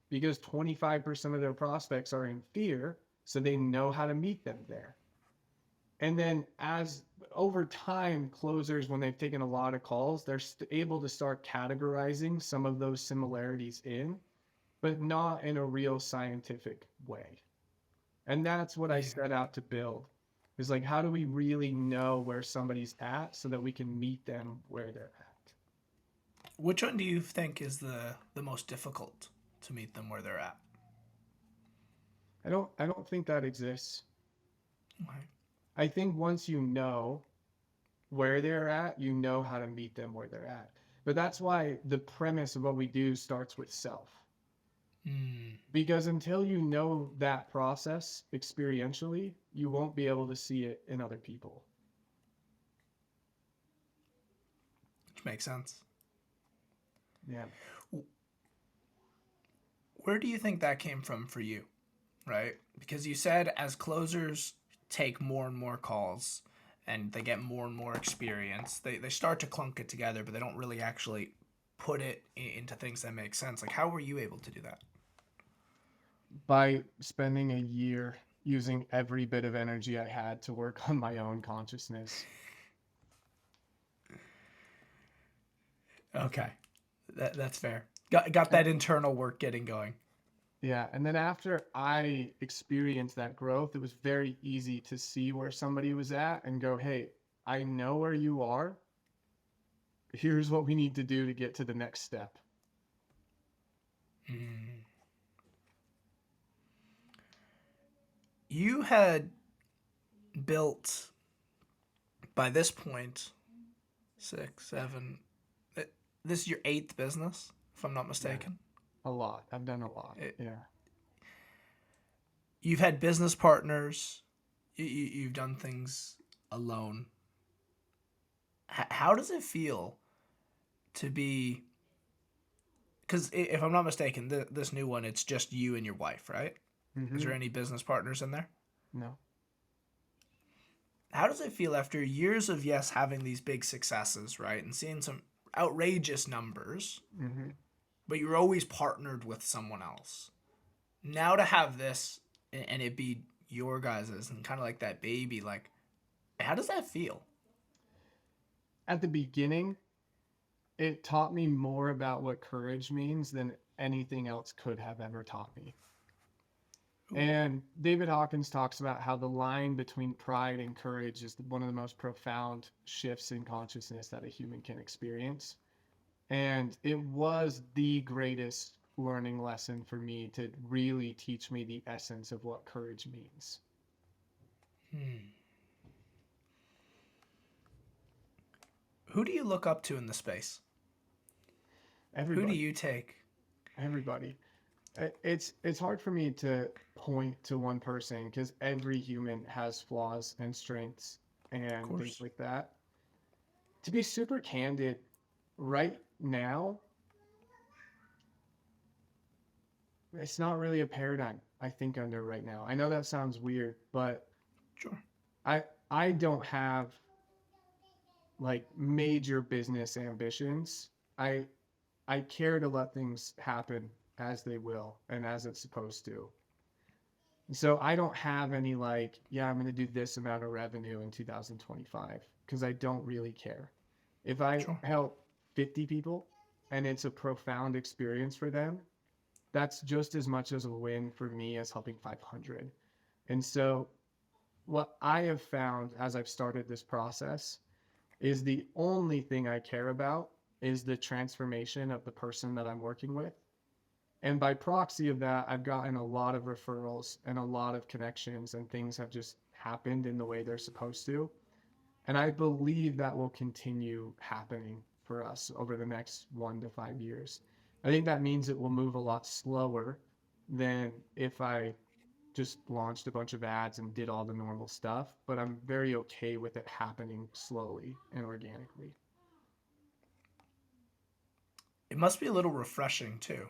Because 25% of their prospects are in fear, so they know how to meet them there. And then as over time, closers, when they've taken a lot of calls, they're able to start categorizing some of those similarities in, but not in a real scientific way. And that's what I set out to build. Is like, how do we really know where somebody's at so that we can meet them where they're at? Which one do you think is the most difficult to meet them where they're at? I don't think that exists. Okay. I think once you know where they're at, you know how to meet them where they're at. But that's why the premise of what we do starts with self. Because until you know that process experientially, you won't be able to see it in other people. Which makes sense. Yeah. Where do you think that came from for you? Right? Because you said as closers take more and more calls and they get more and more experience, they start to clunk it together, but they don't really actually put it into things that make sense. Like, how were you able to do that? By spending a year using every bit of energy I had to work on my own consciousness. Okay. That's fair. Got that internal work getting going. Yeah. And then after I experienced that growth, it was very easy to see where somebody was at and go, hey, I know where you are. Here's what we need to do to get to the next step. You had built by this point 6, 7. This is your eighth business, if I'm not Yeah, mistaken. a lot. I've done a lot. It, Yeah. you've had business partners. You've done things alone. How does it feel to be? Because if I'm not mistaken, this new one, it's just you and your wife, right? Is Mm-hmm. there any business partners in there? No. How does it feel after years of, yes, having these big successes, right, and seeing some outrageous numbers, Mm-hmm. but you're always partnered with someone else? Now to have this and it be your guys's and kind of like that baby, like, how does that feel? At the beginning, it taught me more about what courage means than anything else could have ever taught me. Ooh, And David Hawkins talks about how the line between pride and courage is one of the most profound shifts in consciousness that a human can experience. And it was the greatest learning lesson for me to really teach me the essence of what courage means. hmm. Who do you look up to in the space? Who do Everybody, you take? everybody. It's hard for me to point to one person because every human has flaws and strengths Of and things course. like that. To be super candid, right now, it's not really a paradigm I think under right now. I know that sounds weird, but Sure. I I don't have like major business ambitions. I I care to let things happen as they will and as it's supposed to. So I don't have any like, yeah, I'm going to do this amount of revenue in 2025 because I don't really care. If I Sure. help 50 people and it's a profound experience for them, that's just as much as a win for me as helping 500. And so what I have found as I've started this process is the only thing I care about is the transformation of the person that I'm working with. And by proxy of that, I've gotten a lot of referrals and a lot of connections, and things have just happened in the way they're supposed to. And I believe that will continue happening for us over the next 1 to 5 years. I think that means it will move a lot slower than if I just launched a bunch of ads and did all the normal stuff, but I'm very okay with it happening slowly and organically. It must be a little refreshing too.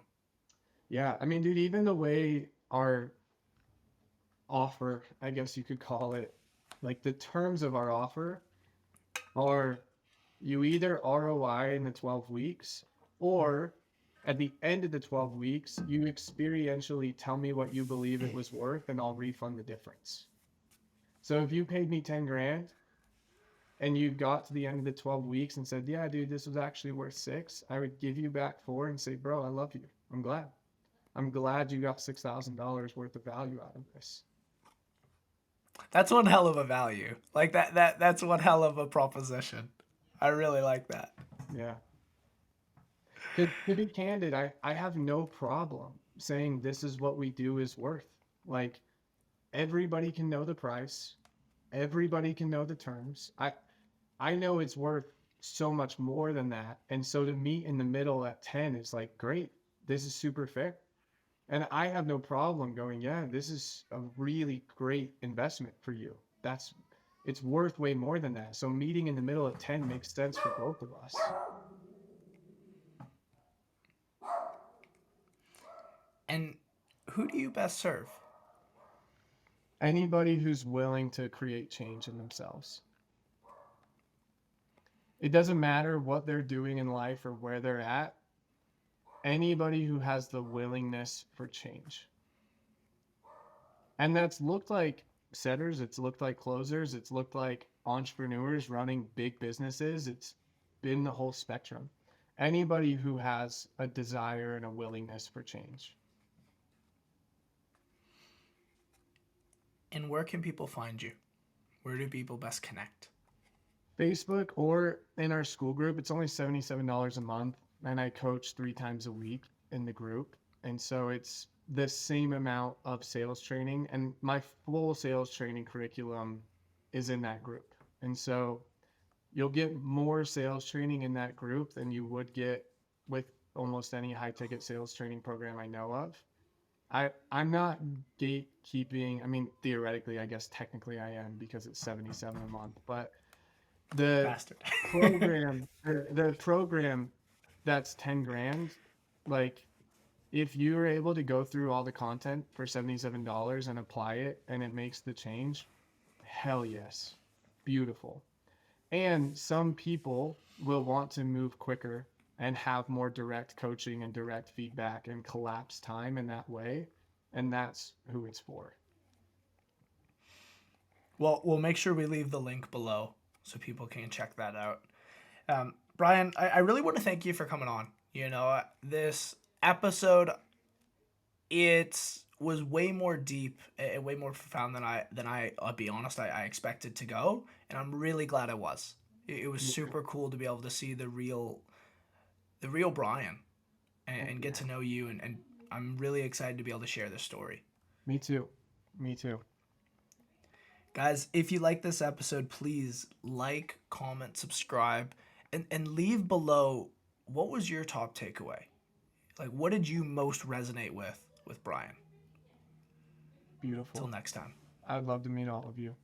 Yeah, I mean, dude, even the way our offer, I guess you could call it, like the terms of our offer are you either ROI in the 12 weeks or at the end of the 12 weeks, you experientially tell me what you believe it was worth and I'll refund the difference. So if you paid me 10 grand and you got to the end of the 12 weeks and said, yeah, dude, this was actually worth six, I would give you back four and say, bro, I love you. I'm glad. I'm glad you got $6,000 worth of value out of this. That's one hell of a value. Like that's one hell of a proposition. I really like that. Yeah. To be candid, I have no problem saying this is what we do is worth. Like everybody can know the price, everybody can know the terms. I know it's worth so much more than that. And so to meet in the middle at 10 is like great. This is super fair. And I have no problem going, yeah, this is a really great investment for you. That's it's worth way more than that. So meeting in the middle at 10 makes sense for both of us. And who do you best serve? Anybody who's willing to create change in themselves. It doesn't matter what they're doing in life or where they're at. Anybody who has the willingness for change. And that's looked like setters, it's looked like closers, it's looked like entrepreneurs running big businesses. It's been the whole spectrum. Anybody who has a desire and a willingness for change. And where can people find you? Where do people best connect? Facebook or in our school group, it's only $77 a month. And I coach 3 times a week in the group. And so it's the same amount of sales training, and my full sales training curriculum is in that group. And so you'll get more sales training in that group than you would get with almost any high ticket sales training program I know of. I'm not gatekeeping. I mean, theoretically, I guess technically I am because it's 77 a month, but the Bastard. the program that's 10 grand, like if you're able to go through all the content for $77 and apply it and it makes the change, hell yes. Beautiful. And some people will want to move quicker and have more direct coaching and direct feedback and collapse time in that way. And that's who it's for. Well, we'll make sure we leave the link below so people can check that out. Bryan, I really want to thank you for coming on. You know, this episode, it was way more deep and way more profound than I'll be honest, I expected to go, and I'm really glad it was. It was super cool to be able to see the real Bryan and get to know you, and I'm really excited to be able to share this story. Me too. Me too. Guys, if you like this episode, please like, comment, subscribe, and leave below what was your top takeaway? Like, what did you most resonate with Bryan? Till Beautiful. next time. I'd love to meet all of you.